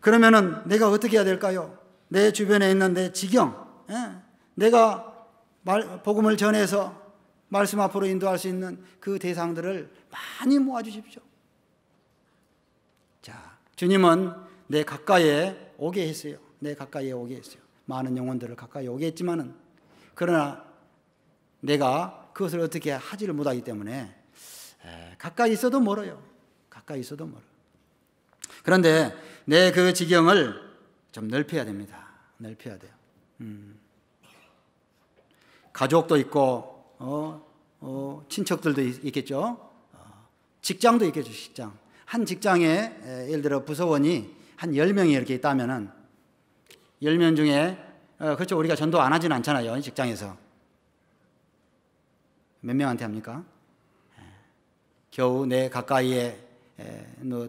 그러면은 내가 어떻게 해야 될까요? 내 주변에 있는 내 지경, 내가 복음을 전해서 말씀 앞으로 인도할 수 있는 그 대상들을 많이 모아주십시오. 자, 주님은 내 가까이에 오게 했어요. 내 가까이에 오게 했어요. 많은 영혼들을 가까이 오게 했지만은 그러나 내가 그것을 어떻게 하지를 못하기 때문에 가까이 있어도 멀어요. 가까이 있어도 멀어. 그런데 내 그 지경을 좀 넓혀야 됩니다. 넓혀야 돼요. 가족도 있고 친척들도 있겠죠. 직장도 있겠죠. 직장. 한 직장에 예를 들어 부서원이 한 10명이 이렇게 있다면은 10명 중에 그렇죠. 우리가 전도 안 하진 않잖아요. 직장에서. 몇 명한테 합니까? 겨우 내 가까이에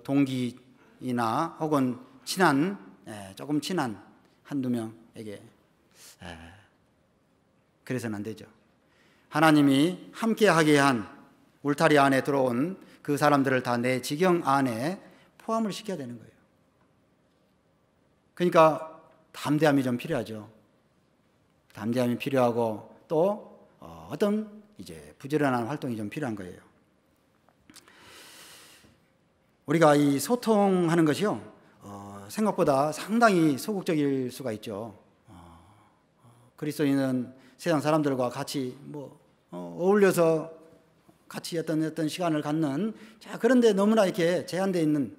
동기이나 혹은 조금 친한 한두 명에게. 그래서는 안 되죠. 하나님이 함께하게 한 울타리 안에 들어온 그 사람들을 다 내 지경 안에 포함을 시켜야 되는 거예요. 그러니까 담대함이 좀 필요하죠. 담대함이 필요하고 또 어떤 이제 부지런한 활동이 좀 필요한 거예요. 우리가 이 소통하는 것이요, 생각보다 상당히 소극적일 수가 있죠. 그리스도인은 세상 사람들과 같이 어울려서 같이 어떤 시간을 갖는, 자, 그런데 너무나 이렇게 제한되어 있는,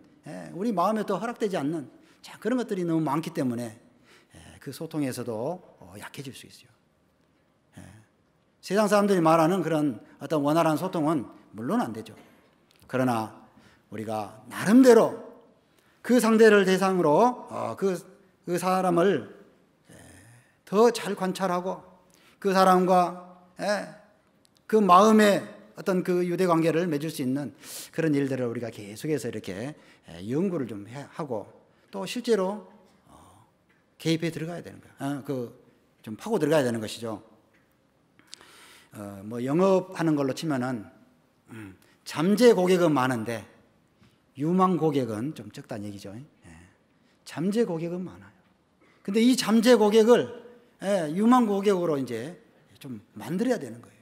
우리 마음에 또 허락되지 않는, 자, 그런 것들이 너무 많기 때문에 그 소통에서도 약해질 수 있어요. 세상 사람들이 말하는 그런 어떤 원활한 소통은 물론 안 되죠. 그러나 우리가 나름대로 그 상대를 대상으로 그 사람을 더 잘 관찰하고 그 사람과 그 마음의 어떤 그 유대 관계를 맺을 수 있는 그런 일들을 우리가 계속해서 이렇게 연구를 좀 하고 또 실제로 개입해 들어가야 되는 거예요. 좀 파고 들어가야 되는 것이죠. 뭐 영업하는 걸로 치면은 잠재 고객은 많은데 유망 고객은 좀 적다는 얘기죠. 잠재 고객은 많아요. 근데 이 잠재 고객을 유망 고객으로 이제 좀 만들어야 되는 거예요.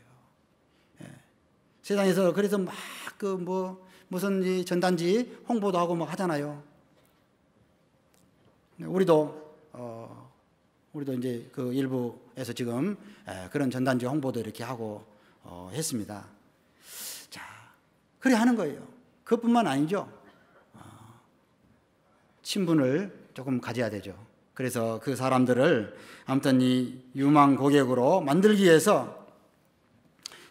세상에서 그래서 막 그 뭐 무슨 이 전단지 홍보도 하고 막 하잖아요. 우리도 이제 그 일부에서 지금 그런 전단지 홍보도 이렇게 하고 했습니다. 자, 그래 하는 거예요. 그것뿐만 아니죠. 친분을 조금 가져야 되죠. 그래서 그 사람들을 아무튼 이 유망 고객으로 만들기 위해서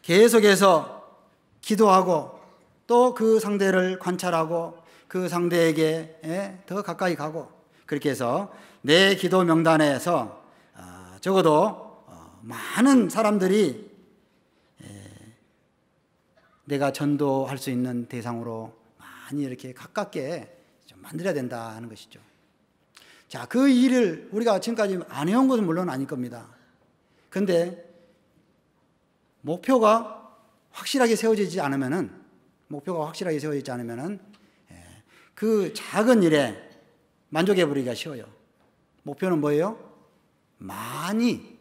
계속해서 기도하고 또 그 상대를 관찰하고 그 상대에게 더 가까이 가고 그렇게 해서 내 기도 명단에서 적어도 많은 사람들이 내가 전도할 수 있는 대상으로 많이 이렇게 가깝게 좀 만들어야 된다 하는 것이죠. 자, 그 일을 우리가 지금까지 안 해온 것은 물론 아닐 겁니다. 그런데 목표가 확실하게 세워지지 않으면은 그 작은 일에 만족해 버리기가 쉬워요. 목표는 뭐예요? 많이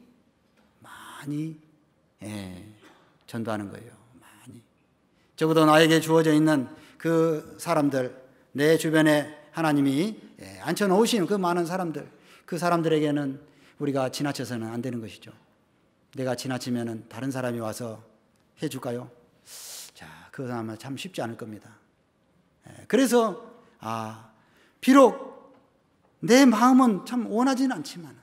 전도하는 거예요. 많이. 적어도 나에게 주어져 있는 그 사람들, 내 주변에 하나님이 앉혀놓으신 그 많은 사람들, 그 사람들에게는 우리가 지나쳐서는 안 되는 것이죠. 내가 지나치면은 다른 사람이 와서 해줄까요? 자, 그거 아마 참 쉽지 않을 겁니다. 그래서 비록 내 마음은 참 원하지는 않지만,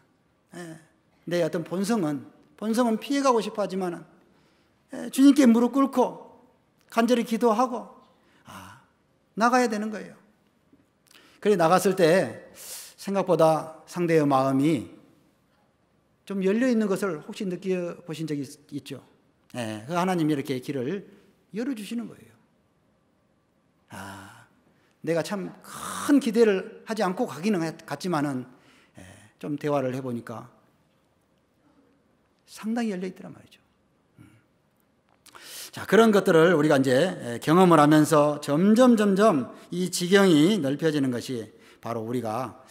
내 어떤 본성은 피해가고 싶어 하지만, 주님께 무릎 꿇고 간절히 기도하고 나가야 되는 거예요. 그래 나갔을 때 생각보다 상대의 마음이 좀 열려 있는 것을 혹시 느껴보신 적이 있죠? 그 하나님이 이렇게 길을 열어주시는 거예요. 내가 참 큰 기대를 하지 않고 가기는 갔지만은 좀 대화를 해보니까 상당히 열려 있더란 말이죠. 자, 그런 것들을 우리가 이제 경험을 하면서 점점 이 지경이 넓혀지는 것이 바로 우리가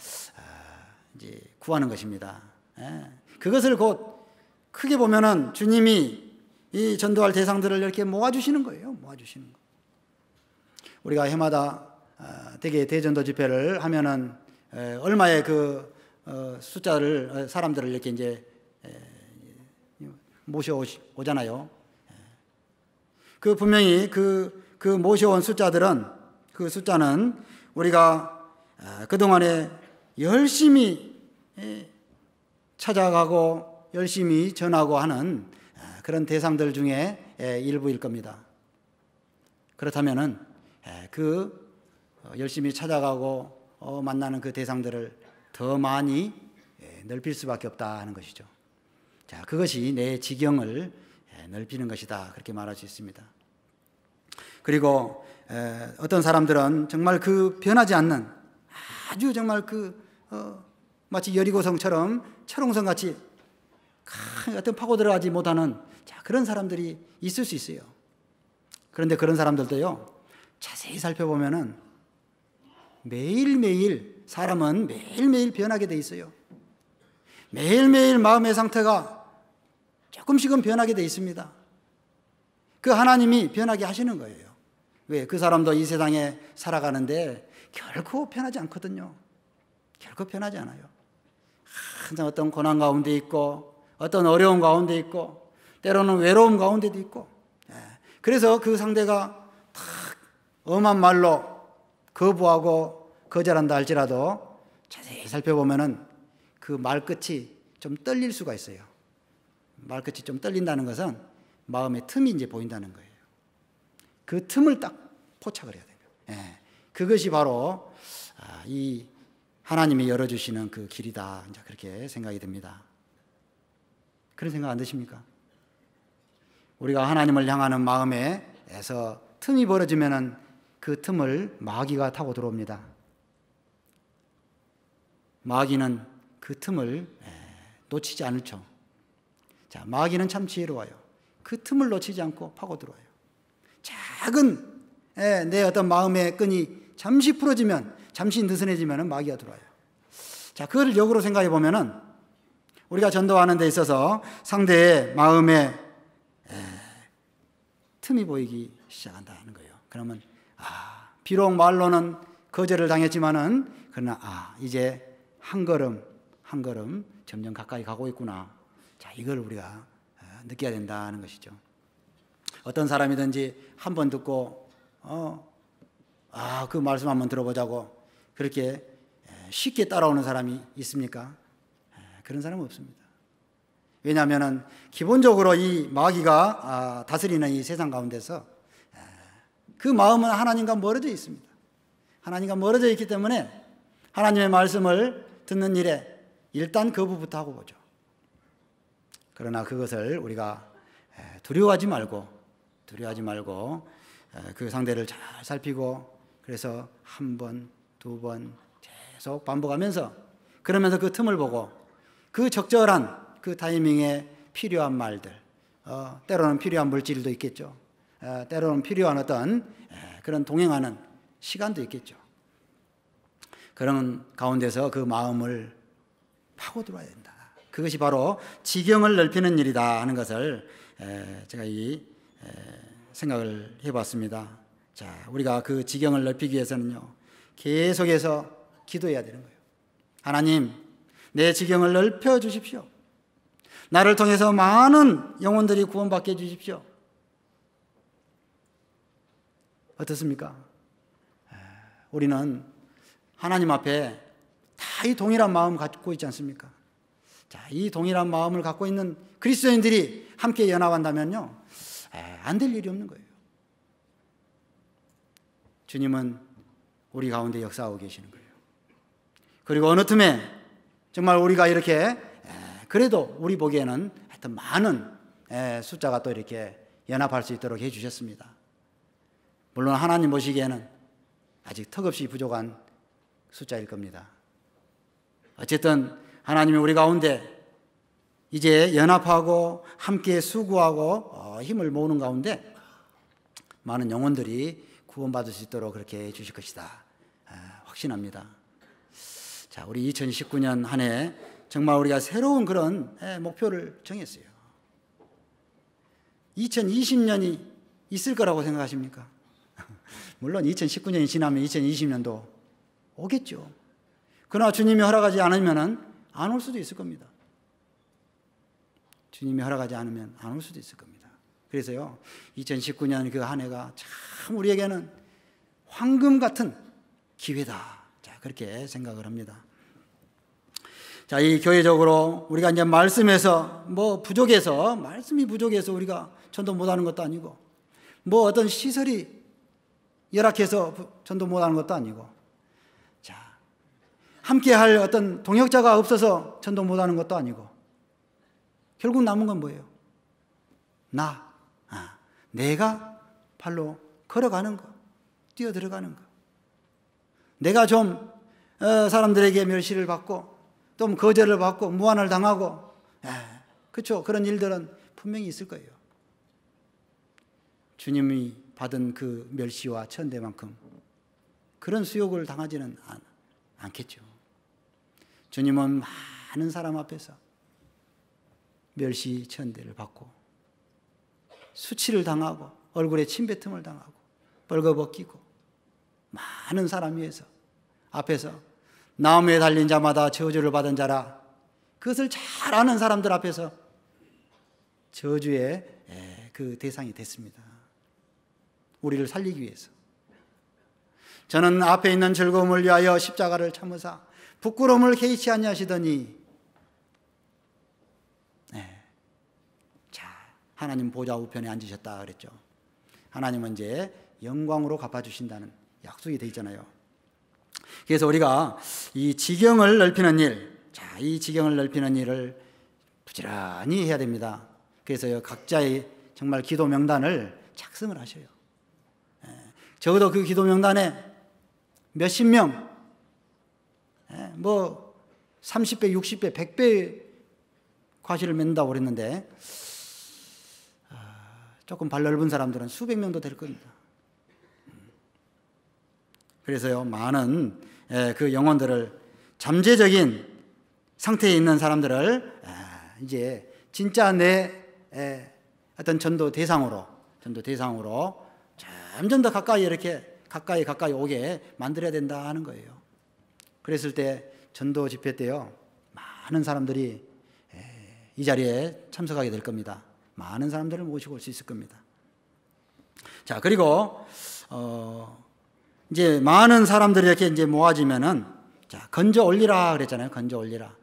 이제 구하는 것입니다. 그것을 곧 크게 보면은 주님이 이 전도할 대상들을 이렇게 모아주시는 거예요. 모아주시는 거. 우리가 해마다 대개 대전도 집회를 하면은 얼마의 그 숫자를 사람들을 이렇게 이제 모셔오잖아요. 그 분명히 그 모셔온 숫자는 우리가 그동안에 열심히 찾아가고 열심히 전하고 하는 그런 대상들 중에 일부일 겁니다. 그렇다면은 그 열심히 찾아가고 만나는 그 대상들을 더 많이 넓힐 수밖에 없다 하는 것이죠. 자, 그것이 내 지경을 넓히는 것이다. 그렇게 말할 수 있습니다. 그리고 어떤 사람들은 정말 그 변하지 않는 아주 정말 마치 여리고성처럼 철옹성같이 어떤 파고 들어가지 못하는 그런 사람들이 있을 수 있어요. 그런데 그런 사람들도요, 자세히 살펴보면은 사람은 매일매일 변하게 돼 있어요. 매일매일 마음의 상태가 조금씩은 변하게 돼 있습니다. 그 하나님이 변하게 하시는 거예요. 왜? 그 사람도 이 세상에 살아가는데 결코 편하지 않거든요. 결코 편하지 않아요. 항상 어떤 고난 가운데 있고 어떤 어려움 가운데 있고 때로는 외로움 가운데도 있고, 그래서 그 상대가 탁 엄한 말로 거부하고 거절한다 할지라도 자세히 살펴보면은 그 말끝이 좀 떨릴 수가 있어요. 말끝이 좀 떨린다는 것은 마음의 틈이 이제 보인다는 거예요. 그 틈을 딱 포착을 해야 돼요. 그것이 바로 이 하나님이 열어주시는 그 길이다. 이제 그렇게 생각이 듭니다. 그런 생각 안 드십니까? 우리가 하나님을 향하는 마음에서 틈이 벌어지면은 그 틈을 마귀가 타고 들어옵니다. 마귀는 그 틈을 놓치지 않죠. 자, 마귀는 참 지혜로워요. 그 틈을 놓치지 않고 파고 들어와요. 작은 내 어떤 마음의 끈이 잠시 풀어지면, 잠시 느슨해지면 마귀가 들어와요. 자, 그걸 역으로 생각해 보면은 우리가 전도하는 데 있어서 상대의 마음에 틈이 보이기 시작한다는 거예요. 그러면 비록 말로는 거절을 당했지만은 그러나 이제 한 걸음 한 걸음 점점 가까이 가고 있구나. 자, 이걸 우리가 느껴야 된다는 것이죠. 어떤 사람이든지 한 번 듣고 그 말씀 한번 들어보자고 그렇게 쉽게 따라오는 사람이 있습니까? 그런 사람은 없습니다. 왜냐하면 기본적으로 이 마귀가 다스리는 이 세상 가운데서 그 마음은 하나님과 멀어져 있습니다. 하나님과 멀어져 있기 때문에 하나님의 말씀을 듣는 일에 일단 거부부터 하고 보죠. 그러나 그것을 우리가 두려워하지 말고 그 상대를 잘 살피고, 그래서 한 번, 두 번 계속 반복하면서, 그러면서 그 틈을 보고 그 적절한 그 타이밍에 필요한 말들, 때로는 필요한 물질도 있겠죠. 때로는 필요한 어떤 그런 동행하는 시간도 있겠죠. 그런 가운데서 그 마음을 파고들어야 된다. 그것이 바로 지경을 넓히는 일이다 하는 것을 제가 생각을 해봤습니다. 자, 우리가 그 지경을 넓히기 위해서는요, 계속해서 기도해야 되는 거예요. 하나님, 내 지경을 넓혀 주십시오. 나를 통해서 많은 영혼들이 구원받게 해주십시오. 어떻습니까? 우리는 하나님 앞에 다 이 동일한 마음을 갖고 있지 않습니까? 자, 이 동일한 마음을 갖고 있는 그리스도인들이 함께 연합한다면요, 안 될 일이 없는 거예요. 주님은 우리 가운데 역사하고 계시는 거예요. 그리고 어느 틈에 정말 우리가 이렇게 그래도 우리 보기에는 하여튼 많은 숫자가 또 이렇게 연합할 수 있도록 해주셨습니다. 물론 하나님 보시기에는 아직 턱없이 부족한 숫자일 겁니다. 어쨌든 하나님이 우리 가운데 이제 연합하고 함께 수고하고 힘을 모으는 가운데 많은 영혼들이 구원받을 수 있도록 그렇게 해주실 것이다, 확신합니다. 자, 우리 2019년 한 해 정말 우리가 새로운 그런 목표를 정했어요. 2020년이 있을 거라고 생각하십니까? 물론 2019년이 지나면 2020년도 오겠죠. 그러나 주님이 허락하지 않으면 안 올 수도 있을 겁니다. 주님이 허락하지 않으면 안 올 수도 있을 겁니다. 그래서요, 2019년 그 한 해가 참 우리에게는 황금 같은 기회다. 자, 그렇게 생각을 합니다. 자, 이 교회적으로 우리가 이제 말씀에서 말씀이 부족해서 우리가 전도 못하는 것도 아니고, 어떤 시설이 열악해서 전도 못하는 것도 아니고, 자, 함께 할 어떤 동역자가 없어서 전도 못하는 것도 아니고, 결국 남은 건 뭐예요? 내가 발로 걸어가는 거, 뛰어들어가는 거. 내가 좀 사람들에게 멸시를 받고 또 거절을 받고 무안을 당하고, 그렇죠. 그런 일들은 분명히 있을 거예요. 주님이 받은 그 멸시와 천대만큼 그런 수욕을 당하지는 않겠죠. 주님은 많은 사람 앞에서 멸시 천대를 받고 수치를 당하고 얼굴에 침뱉음을 당하고 벌거벗기고 많은 사람 위에서 앞에서 나무에 달린 자마다 저주를 받은 자라, 그것을 잘 아는 사람들 앞에서 저주의 그 대상이 됐습니다. 우리를 살리기 위해서. 저는 앞에 있는 즐거움을 위하여 십자가를 참으사 부끄러움을 개의치 아니하시더니, 자, 하나님 보좌 우편에 앉으셨다 그랬죠. 하나님은 이제 영광으로 갚아주신다는 약속이 되어 있잖아요. 그래서 우리가 이 지경을 넓히는 일, 자, 이 지경을 넓히는 일을 부지런히 해야 됩니다. 그래서 각자의 정말 기도 명단을 작성을 하셔요. 적어도 그 기도 명단에 몇십 명, 30배, 60배, 100배 과실을 맺는다고 그랬는데, 조금 발 넓은 사람들은 수백 명도 될 겁니다. 그래서요, 많은 그 영혼들을, 잠재적인 상태에 있는 사람들을 이제 진짜 내 어떤 전도 대상으로 점점 더 가까이 이렇게 가까이 오게 만들어야 된다 하는 거예요. 그랬을 때 전도 집회 때요, 많은 사람들이 이 자리에 참석하게 될 겁니다. 많은 사람들을 모시고 올 수 있을 겁니다. 자, 그리고 이제 많은 사람들이 이렇게 이제 모아지면은, 자, 건져 올리라 그랬잖아요. 건져 올리라.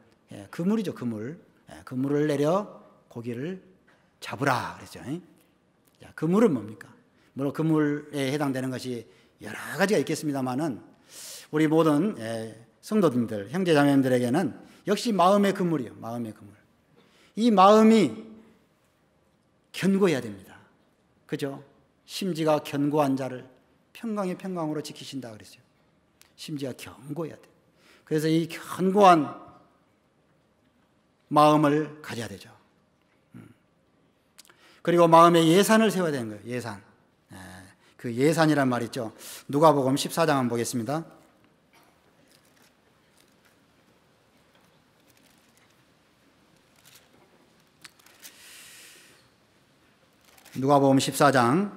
그물이죠, 그물. 그물을 내려 고기를 잡으라 그랬죠. 자, 그물은 뭡니까? 물론 그물에 해당되는 것이 여러 가지가 있겠습니다만은, 우리 모든 성도님들, 형제자매님들에게는 역시 마음의 그물이요. 마음의 그물. 이 마음이 견고해야 됩니다. 그죠? 심지가 견고한 자를 평강의 평강으로 지키신다 그랬어요. 심지가 견고해야 돼. 그래서 이 견고한 마음을 가져야 되죠. 그리고 마음에 예산을 세워야 되는 거예요. 예산. 그 예산이란 말 있죠. 누가복음 14장 한번 보겠습니다. 누가복음 14장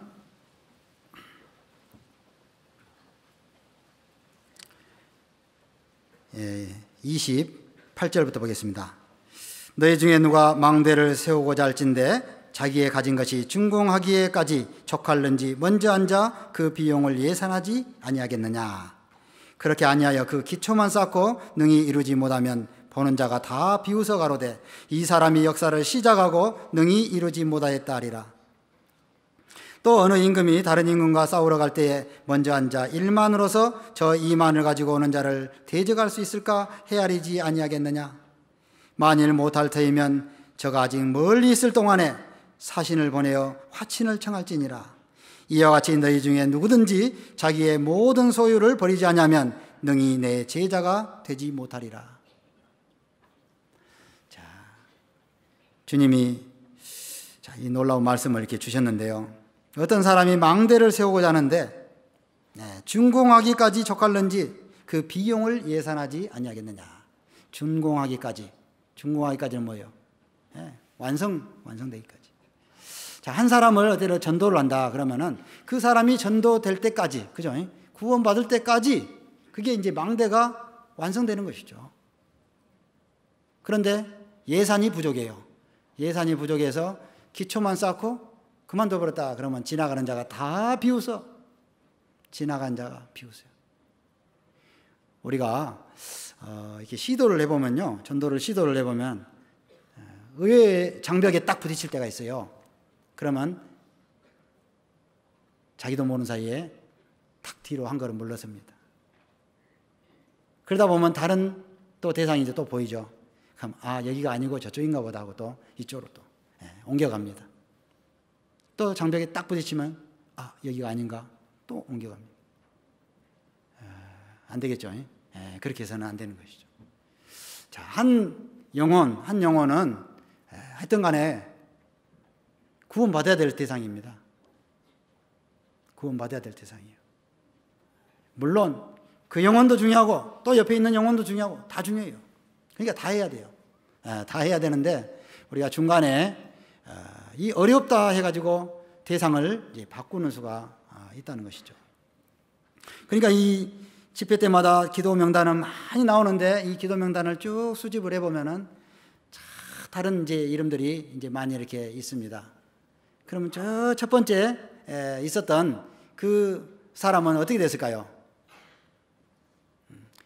28절부터 보겠습니다. 너희 중에 누가 망대를 세우고자 할진대 자기의 가진 것이 준공하기에까지 족할는지 먼저 앉아 그 비용을 예산하지 아니하겠느냐. 그렇게 아니하여 그 기초만 쌓고 능히 이루지 못하면 보는 자가 다 비웃어 가로되 이 사람이 역사를 시작하고 능히 이루지 못하였다 하리라. 또 어느 임금이 다른 임금과 싸우러 갈 때에 먼저 앉아 1만으로서 저 2만을 가지고 오는 자를 대적할 수 있을까 헤아리지 아니하겠느냐. 만일 못할 터이면 저가 아직 멀리 있을 동안에 사신을 보내어 화친을 청할지니라. 이와 같이 너희 중에 누구든지 자기의 모든 소유를 버리지 않으면 능히 내 제자가 되지 못하리라. 자, 주님이 이 놀라운 말씀을 이렇게 주셨는데요. 어떤 사람이 망대를 세우고자 하는데 준공하기까지 족할는지 그 비용을 예산하지 아니하겠느냐. 준공하기까지는 뭐예요? 완성되기까지. 자, 한 사람을 어디로 전도를 한다 그러면은 그 사람이 전도될 때까지, 그죠? 구원받을 때까지 그게 이제 망대가 완성되는 것이죠. 그런데 예산이 부족해요. 예산이 부족해서 기초만 쌓고 그만둬 버렸다 그러면 지나가는 자가 다 비웃어. 지나간 자가 비웃어요. 우리가 이렇게 시도를 해보면요, 전도를 시도를 해보면 의외의 장벽에 딱 부딪힐 때가 있어요. 그러면 자기도 모르는 사이에 탁 뒤로 한 걸음 물러섭니다. 그러다 보면 다른 또 대상이 이제 또 보이죠. 그럼 여기가 아니고 저쪽인가 보다 하고 또 이쪽으로 또 옮겨갑니다. 또 장벽에 딱 부딪히면 여기가 아닌가 또 옮겨갑니다. 안 되겠죠. 그렇게 해서는 안 되는 것이죠. 자, 한 영혼은 하여튼 간에 구원받아야 될 대상입니다. 구원받아야 될 대상이에요. 물론 그 영혼도 중요하고 또 옆에 있는 영혼도 중요하고 다 중요해요. 그러니까 다 해야 돼요. 다 해야 되는데 우리가 중간에 이 어렵다 해가지고 대상을 이제 바꾸는 수가 있다는 것이죠. 그러니까 이 집회 때마다 기도 명단은 많이 나오는데 이 기도 명단을 쭉 수집을 해보면은 다른 이제 이름들이 이제 많이 이렇게 있습니다. 그러면 저 첫 번째 있었던 그 사람은 어떻게 됐을까요?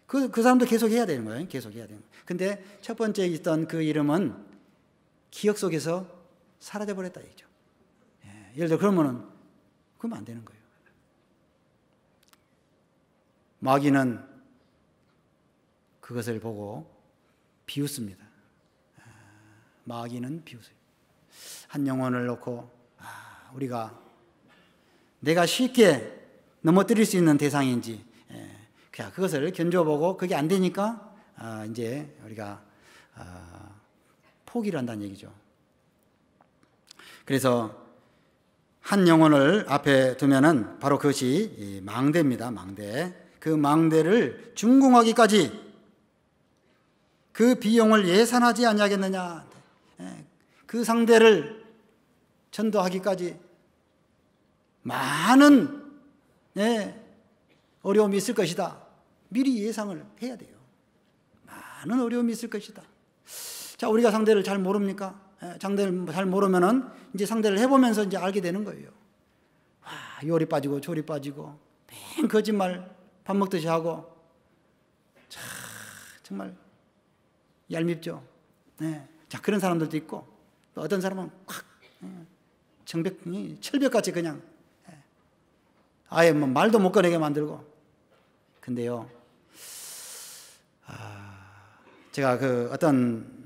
그 사람도 계속 해야 되는 거예요. 계속 해야 되는 거예요. 근데 첫 번째 있던 그 이름은 기억 속에서 사라져 버렸다 얘기죠. 예를 들어 그러면 안 되는 거예요. 마귀는 그것을 보고 비웃습니다. 마귀는 비웃어요. 한 영혼을 놓고 우리가 내가 쉽게 넘어뜨릴 수 있는 대상인지 그것을 견뎌보고 그게 안 되니까 이제 우리가 포기를 한다는 얘기죠. 그래서 한 영혼을 앞에 두면은 바로 그것이 망대입니다. 망대. 그 망대를 준공하기까지 그 비용을 예산하지 아니하겠느냐. 그 상대를 전도하기까지 많은 어려움이 있을 것이다. 미리 예상을 해야 돼요. 많은 어려움이 있을 것이다. 자, 우리가 상대를 잘 모릅니까? 상대를 잘 모르면은 이제 상대를 해보면서 이제 알게 되는 거예요. 와, 요리 빠지고 조리 빠지고 맹 거짓말 밥 먹듯이 하고 정말 얄밉죠. 자, 그런 사람들도 있고 또 어떤 사람은 확 철벽같이 그냥 아예 뭐 말도 못 꺼내게 만들고. 근데요, 제가 그 어떤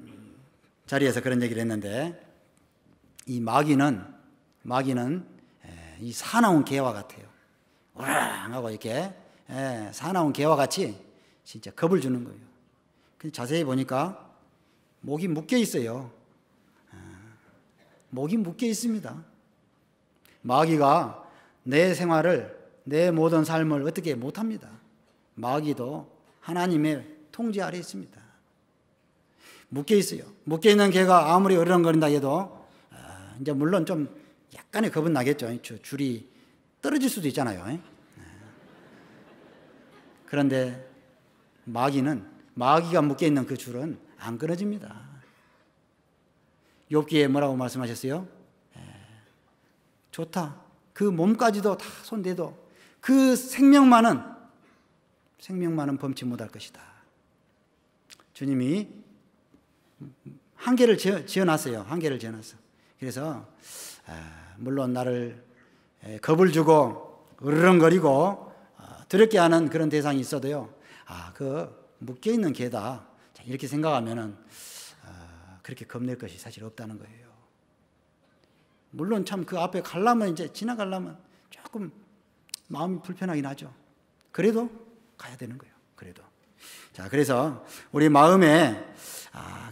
자리에서 그런 얘기를 했는데, 이 마귀는 이 사나운 개와 같아요. 우랑 하고 이렇게 사나운 개와 같이 진짜 겁을 주는 거예요. 근데 자세히 보니까 목이 묶여 있어요. 목이 묶여 있습니다. 마귀가 내 생활을, 내 모든 삶을 어떻게 못합니다. 마귀도 하나님의 통제 아래 있습니다. 묶여 있어요. 묶여 있는 개가 아무리 어리렁거린다 해도 이제 물론 좀 약간의 겁은 나겠죠. 줄이 떨어질 수도 있잖아요. 그런데 마귀가 묶여 있는 그 줄은 안 끊어집니다. 욥기에 뭐라고 말씀하셨어요? 좋다. 그 몸까지도 다 손대도 그 생명만은 범치 못할 것이다. 주님이 한계를 지어놨어요. 한계를 지어놨어. 그래서 물론 나를 겁을 주고 으르렁거리고 두렵게 하는 그런 대상이 있어도요. 그 묶여있는 개다. 이렇게 생각하면은 그렇게 겁낼 것이 사실 없다는 거예요. 물론 참 그 앞에 가려면 이제 지나가려면 조금 마음이 불편하긴 하죠. 그래도 가야 되는 거예요. 그래도. 자, 그래서 우리 마음에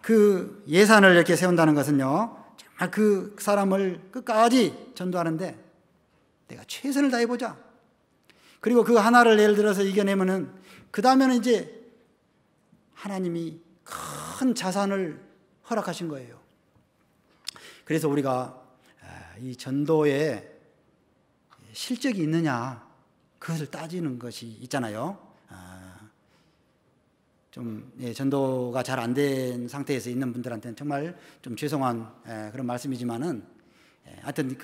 그 예산을 이렇게 세운다는 것은요, 정말 그 사람을 끝까지 전도하는데 내가 최선을 다해보자. 그리고 그 하나를 예를 들어서 이겨내면은 그 다음에는 이제 하나님이 큰 자산을 허락하신 거예요. 그래서 우리가 이 전도에 실적이 있느냐, 그것을 따지는 것이 있잖아요. 전도가 잘 안 된 상태에서 있는 분들한테는 정말 좀 죄송한 그런 말씀이지만은, 하여튼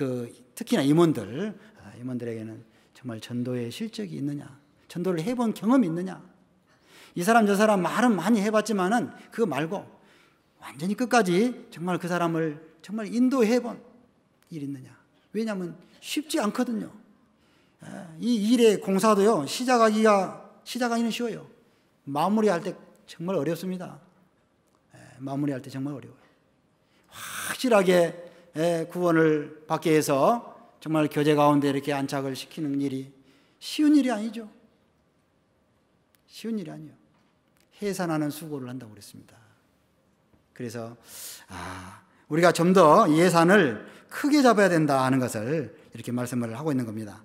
특히나 임원들에게는 정말 전도에 실적이 있느냐, 전도를 해본 경험이 있느냐, 이 사람 저 사람 말은 많이 해봤지만은 그거 말고 완전히 끝까지 정말 그 사람을 정말 인도해본 일이 있느냐. 왜냐하면 쉽지 않거든요. 이 일의 공사도요, 시작하기는 쉬워요. 마무리할 때 정말 어렵습니다. 마무리할 때 정말 어려워요. 확실하게 구원을 받기 위해서 정말 교제 가운데 이렇게 안착을 시키는 일이 쉬운 일이 아니죠. 쉬운 일이 아니에요. 해산하는 수고를 한다고 그랬습니다. 그래서 우리가 좀 더 예산을 크게 잡아야 된다 하는 것을 이렇게 말씀을 하고 있는 겁니다.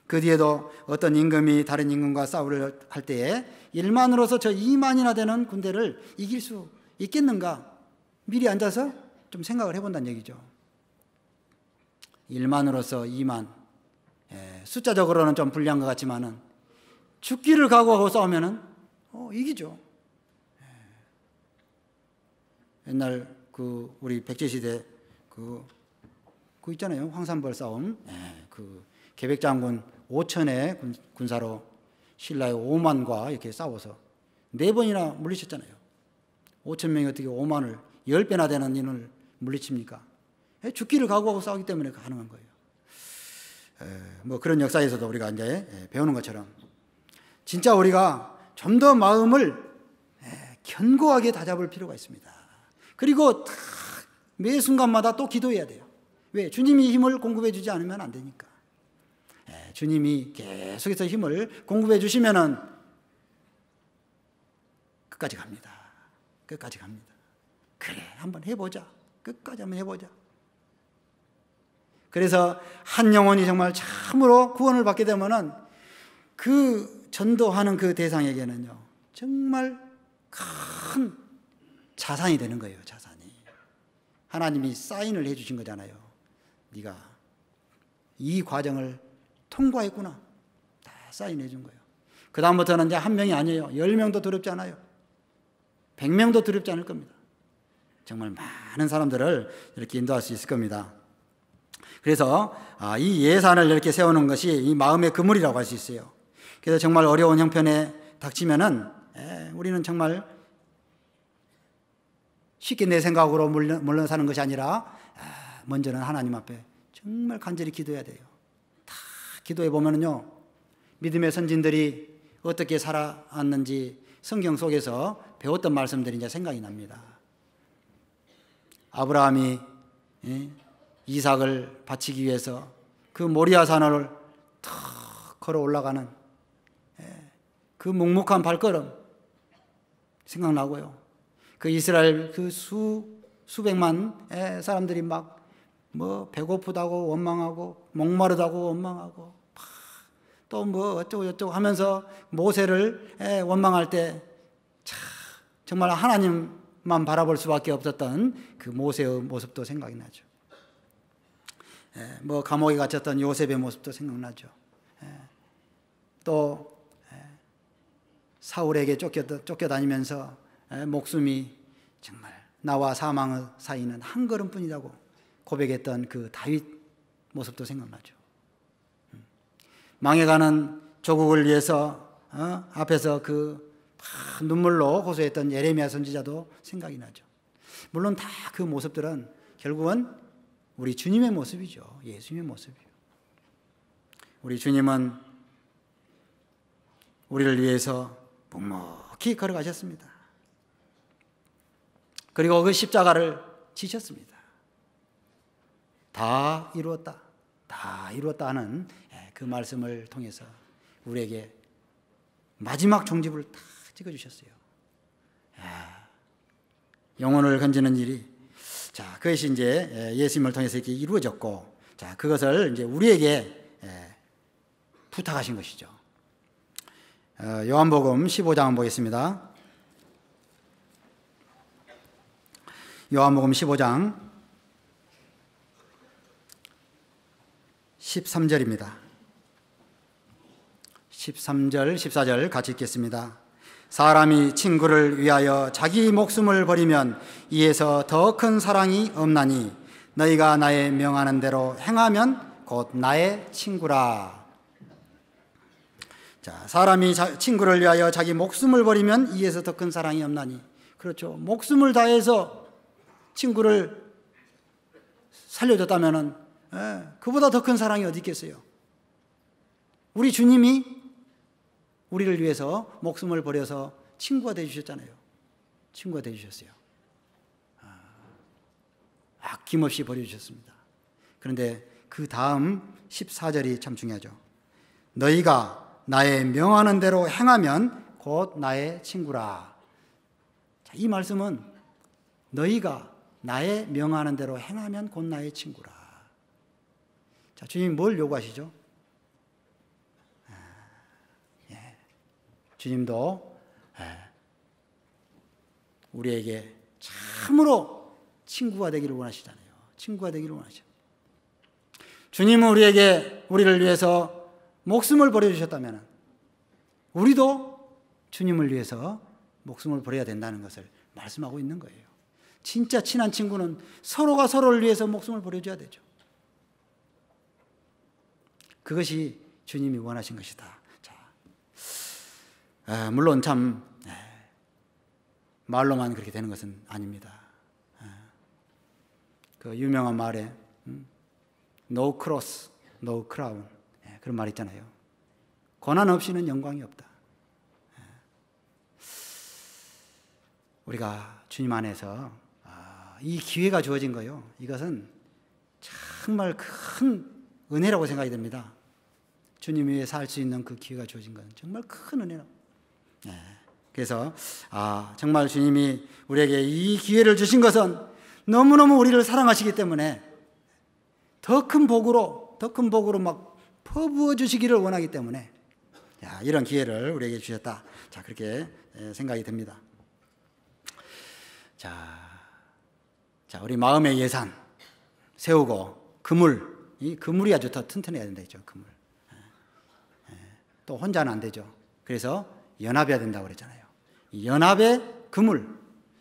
그 뒤에도 어떤 임금이 다른 임금과 싸움을 할 때에 1만으로서 저 2만이나 되는 군대를 이길 수 있겠는가? 미리 앉아서 좀 생각을 해본다는 얘기죠. 1만으로서 2만, 숫자적으로는 좀 불리한 것 같지만은 죽기를 각오하고 싸우면은 이기죠. 옛날 우리 백제시대 그 있잖아요. 황산벌 싸움. 계백장군 5천의 군사로 신라의 5만과 이렇게 싸워서 4번이나 물리쳤잖아요. 5천 명이 어떻게 5만을 10배나 되는 인을 물리칩니까? 죽기를 각오하고 싸우기 때문에 가능한 거예요. 그런 역사에서도 우리가 이제 배우는 것처럼 진짜 우리가 좀 더 마음을 견고하게 다잡을 필요가 있습니다. 그리고 매 순간마다 또 기도해야 돼요. 왜? 주님이 힘을 공급해 주지 않으면 안 되니까. 주님이 계속해서 힘을 공급해 주시면은 끝까지 갑니다. 끝까지 갑니다. 그래, 한번 해보자. 끝까지 한번 해보자. 그래서 한 영혼이 정말 참으로 구원을 받게 되면은 그 전도하는 그 대상에게는요, 정말 큰 자산이 되는 거예요. 자산이. 하나님이 사인을 해주신 거잖아요. 네가 이 과정을 통과했구나. 다 사인해 준 거예요. 그 다음부터는 이제 한 명이 아니에요. 10명도 두렵지 않아요. 100명도 두렵지 않을 겁니다. 정말 많은 사람들을 이렇게 인도할 수 있을 겁니다. 그래서 이 예산을 이렇게 세우는 것이 이 마음의 그물이라고 할 수 있어요. 그래서 정말 어려운 형편에 닥치면은 우리는 정말 쉽게 내 생각으로 물러사는 것이 아니라 먼저는 하나님 앞에 정말 간절히 기도해야 돼요. 다 기도해 보면은요, 믿음의 선진들이 어떻게 살아왔는지 성경 속에서 배웠던 말씀들이 이제 생각이 납니다. 아브라함이 이삭을 바치기 위해서 그 모리아 산을 탁 걸어 올라가는 그 묵묵한 발걸음 생각나고요. 그 이스라엘 그 수백만 사람들이 막 뭐 배고프다고 원망하고 목마르다고 원망하고 또 뭐 어쩌고 저쩌고 하면서 모세를 원망할 때 정말 하나님만 바라볼 수밖에 없었던 그 모세의 모습도 생각이 나죠. 뭐 감옥에 갇혔던 요셉의 모습도 생각나죠. 또 사울에게 쫓겨다니면서 목숨이 정말 나와 사망의 사이는 한 걸음뿐이라고 고백했던 그 다윗 모습도 생각나죠. 망해가는 조국을 위해서 앞에서 그 눈물로 호소했던 예레미야 선지자도 생각이 나죠. 물론 다 그 모습들은 결국은 우리 주님의 모습이죠. 예수님의 모습이요. 우리 주님은 우리를 위해서 묵묵히 걸어가셨습니다. 그리고 그 십자가를 지셨습니다. 다 이루었다. 다 이루었다 하는 그 말씀을 통해서 우리에게 마지막 종집을 다 찍어주셨어요. 영혼을 건지는 일이, 자, 그것이 이제 예수님을 통해서 이렇게 이루어졌고, 자, 그것을 이제 우리에게 부탁하신 것이죠. 요한복음 15장 보겠습니다. 요한복음 15장 13절입니다. 13절, 14절 같이 읽겠습니다. 사람이 친구를 위하여 자기 목숨을 버리면 이에서 더 큰 사랑이 없나니 너희가 나의 명하는 대로 행하면 곧 나의 친구라. 자, 사람이 친구를 위하여 자기 목숨을 버리면 이에서 더 큰 사랑이 없나니. 그렇죠. 목숨을 다해서 친구를 살려줬다면은 그보다 더 큰 사랑이 어디 있겠어요? 우리 주님이 우리를 위해서 목숨을 버려서 친구가 되어주셨잖아요. 친구가 되어주셨어요. 아낌없이 버려주셨습니다. 그런데 그 다음 14절이 참 중요하죠. 너희가 나의 명하는 대로 행하면 곧 나의 친구라. 자, 이 말씀은 너희가 나의 명하는 대로 행하면 곧 나의 친구라. 자, 주님이 뭘 요구하시죠? 주님도 우리에게 참으로 친구가 되기를 원하시잖아요. 친구가 되기를 원하죠. 주님은 우리를 위해서 목숨을 버려주셨다면 우리도 주님을 위해서 목숨을 버려야 된다는 것을 말씀하고 있는 거예요. 진짜 친한 친구는 서로가 서로를 위해서 목숨을 버려줘야 되죠. 그것이 주님이 원하신 것이다. 자, 물론 참 말로만 그렇게 되는 것은 아닙니다. 그 유명한 말에 No cross, no crown, 그런 말 있잖아요. 고난 없이는 영광이 없다. 우리가 주님 안에서 이 기회가 주어진 거요. 이것은 정말 큰 은혜라고 생각이 됩니다. 주님 위해 살 수 있는 그 기회가 주어진 건 정말 큰 은혜라고. 그래서 정말 주님이 우리에게 이 기회를 주신 것은 너무너무 우리를 사랑하시기 때문에 더 큰 복으로 막 퍼부어 주시기를 원하기 때문에 이런 기회를 우리에게 주셨다. 자, 그렇게 생각이 듭니다. 자, 우리 마음의 예산 세우고 이 그물이 아주 더 튼튼해야 된다 했죠. 그물. 또 혼자는 안 되죠. 그래서 연합해야 된다고 그랬잖아요. 이 연합의 그물.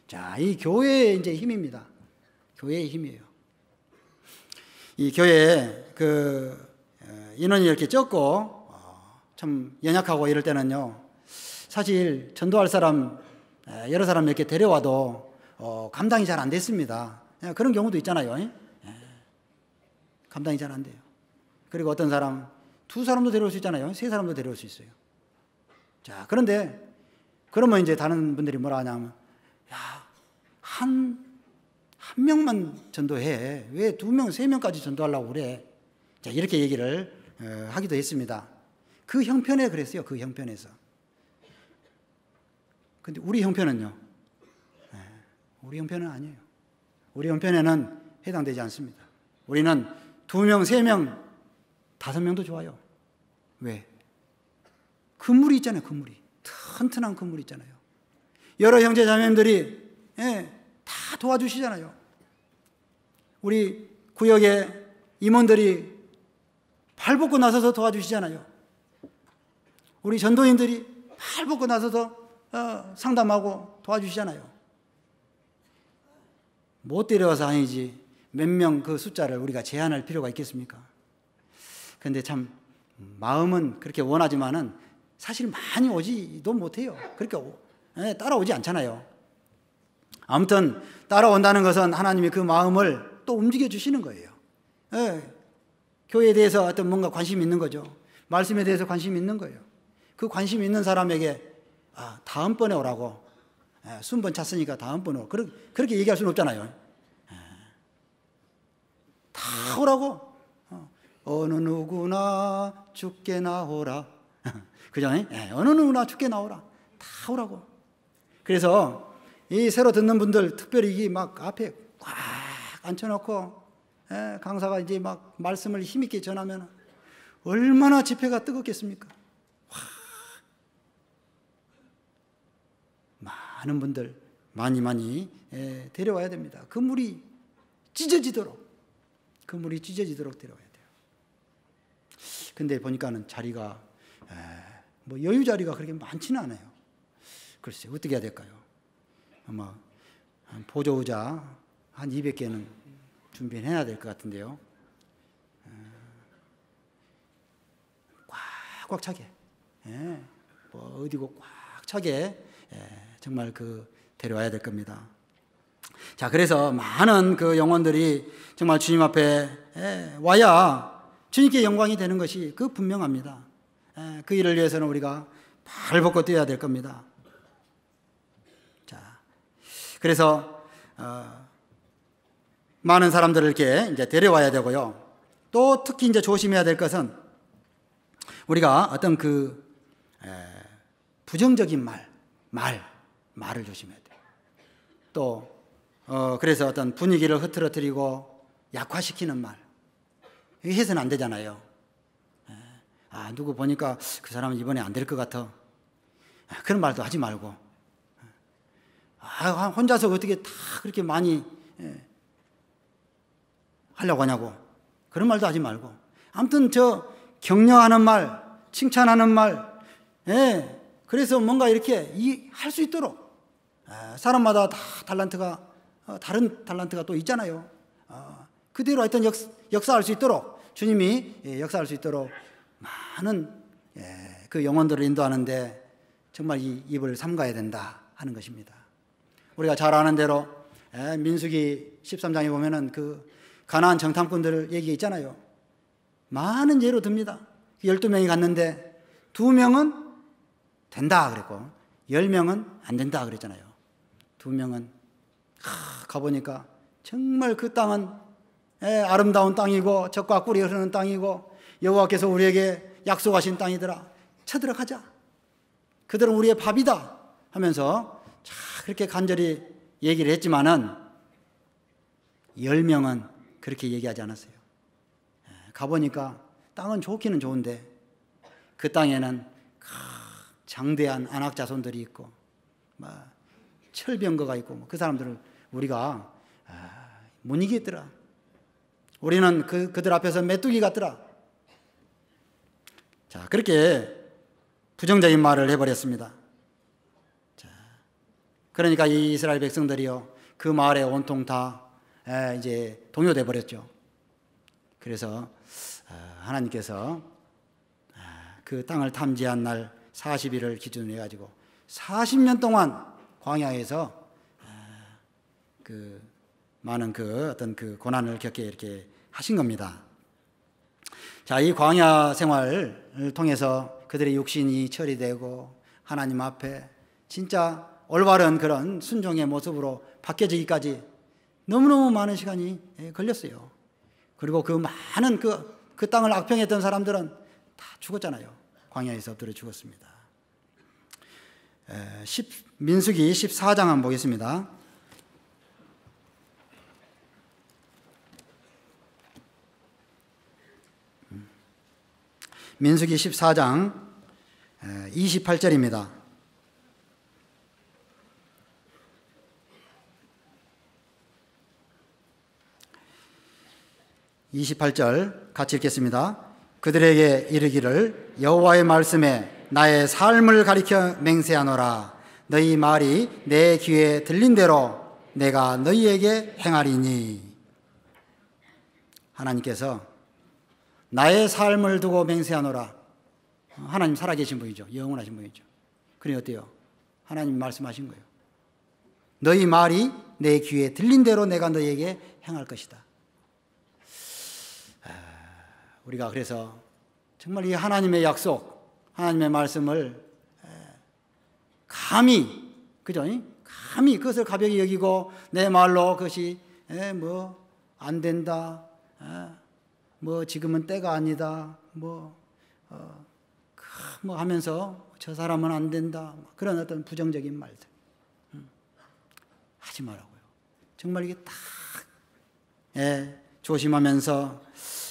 자, 이 교회의 이제 힘입니다. 교회의 힘이에요. 이 교회에 인원이 이렇게 적고 참 연약하고 이럴 때는요, 사실 전도할 사람 여러 사람 이렇게 데려와도 감당이 잘 안 됐습니다. 그런 경우도 있잖아요. 감당이 잘 안 돼요. 그리고 어떤 사람 2사람도 데려올 수 있잖아요. 3사람도 데려올 수 있어요. 자, 그런데 그러면 이제 다른 분들이 뭐라 하냐면, 한 명만 전도해. 왜 2명, 3명까지 전도하려고 그래? 자, 이렇게 얘기를 하기도 했습니다. 그 형편에 그랬어요. 그 형편에서. 근데 우리 형편은요? 우리 형편은 아니에요. 우리 형편에는 해당되지 않습니다. 우리는 2명, 3명, 5명도 좋아요. 왜? 그물이 있잖아요. 그물이. 튼튼한 그물이 있잖아요. 여러 형제 자매님들이 다 도와주시잖아요. 우리 구역의 임원들이 발벗고 나서서 도와주시잖아요. 우리 전도인들이 발벗고 나서서 상담하고 도와주시잖아요. 못 데려와서 아니지 몇 명 그 숫자를 우리가 제한할 필요가 있겠습니까? 그런데 참 마음은 그렇게 원하지만은 사실 많이 오지도 못해요. 그렇게 따라오지 않잖아요. 아무튼 따라온다는 것은 하나님이 그 마음을 또 움직여 주시는 거예요. 교회에 대해서 어떤 뭔가 관심이 있는 거죠. 말씀에 대해서 관심이 있는 거예요. 그 관심이 있는 사람에게 다음번에 오라고, 순번 찼으니까 다음번에 오라고 그렇게 얘기할 수는 없잖아요. 다 오라고. 어느 누구나 주께 나오라. 그죠? 어느 누구나 주께 나오라. 다 오라고. 그래서 이 새로 듣는 분들 특별히 이 막 앞에 꽉 앉혀놓고 강사가 이제 막 말씀을 힘있게 전하면 얼마나 집회가 뜨겁겠습니까? 많은 분들 많이 데려와야 됩니다. 그물이 찢어지도록 데려와야 돼요. 근데 보니까는 자리가 뭐 여유 자리가 그렇게 많지는 않아요. 글쎄 어떻게 해야 될까요? 아마 보조의자 한 200개는 준비해야 될 것 같은데요. 꽉꽉 차게, 뭐 어디고 꽉 차게 정말 데려와야 될 겁니다. 자, 그래서 많은 그 영혼들이 정말 주님 앞에 와야 주님께 영광이 되는 것이 분명합니다. 그 일을 위해서는 우리가 발벗고 뛰어야 될 겁니다. 자, 그래서 많은 사람들을 이렇게 이제 데려와야 되고요. 또 특히 이제 조심해야 될 것은 우리가 어떤 부정적인 말을 조심해야 돼요. 또 그래서 어떤 분위기를 흐트러뜨리고 약화시키는 말, 이게 해서는 안 되잖아요. 누구 보니까 그 사람은 이번에 안 될 것 같아. 그런 말도 하지 말고, 혼자서 어떻게 다 그렇게 많이 하려고 하냐고, 그런 말도 하지 말고, 아무튼 격려하는 말, 칭찬하는 말, 그래서 뭔가 이렇게 할 수 있도록, 사람마다 다 다른 탈란트가 또 있잖아요. 그대로 하여튼 역사할 수 있도록, 주님이 역사할 수 있도록 많은 그 영혼들을 인도하는데 정말 이 입을 삼가야 된다 하는 것입니다. 우리가 잘 아는 대로 민수기 13장에 보면은 가나안 정탐꾼들 얘기 있잖아요. 많은 예로 듭니다. 12명이 갔는데 2명은 된다 그랬고 10명은 안 된다 그랬잖아요. 2명은 가보니까 정말 그 땅은 아름다운 땅이고 젖과 꿀이 흐르는 땅이고 여호와께서 우리에게 약속하신 땅이더라. 쳐들어가자. 그들은 우리의 밥이다 하면서 그렇게 간절히 얘기를 했지만은 10명은 그렇게 얘기하지 않았어요. 가보니까 땅은 좋기는 좋은데 그 땅에는 장대한 안악자손들이 있고 철병거가 있고 그 사람들을 우리가 못 이기겠더라. 우리는 그들 앞에서 메뚜기 같더라. 자, 그렇게 부정적인 말을 해버렸습니다. 자, 그러니까 이 이스라엘 백성들이요, 그 마을에 온통 다 이제 동요돼 버렸죠. 그래서 하나님께서 그 땅을 탐지한 날 40일을 기준으로 해가지고 40년 동안 광야에서 그 많은 어떤 고난을 겪게 이렇게 하신 겁니다. 자, 이 광야 생활을 통해서 그들의 육신이 처리되고 하나님 앞에 진짜 올바른 그런 순종의 모습으로 바뀌어지기까지 너무너무 많은 시간이 걸렸어요. 그리고 그 많은 그 땅을 악평했던 사람들은 다 죽었잖아요. 광야에서 엎드려 죽었습니다. 민수기 14장 한번 보겠습니다. 민수기 14장 28절입니다. (28절) 같이 읽겠습니다. 그들에게 이르기를 여호와의 말씀에 나의 삶을 가리켜 맹세하노라. 너희 말이 내 귀에 들린 대로 내가 너희에게 행하리니. 하나님께서 나의 삶을 두고 맹세하노라. 하나님 살아계신 분이죠. 영원하신 분이죠. 그러니 어때요? 하나님 말씀하신 거예요. 너희 말이 내 귀에 들린 대로 내가 너희에게 행할 것이다. 우리가 그래서 정말 이 하나님의 약속, 하나님의 말씀을 감히, 그죠? 감히 그것을 가볍게 여기고 내 말로 그것이 뭐 안 된다, 뭐 지금은 때가 아니다, 뭐 하면서 저 사람은 안 된다, 그런 어떤 부정적인 말들 하지 말라고요. 정말 이게 딱 조심하면서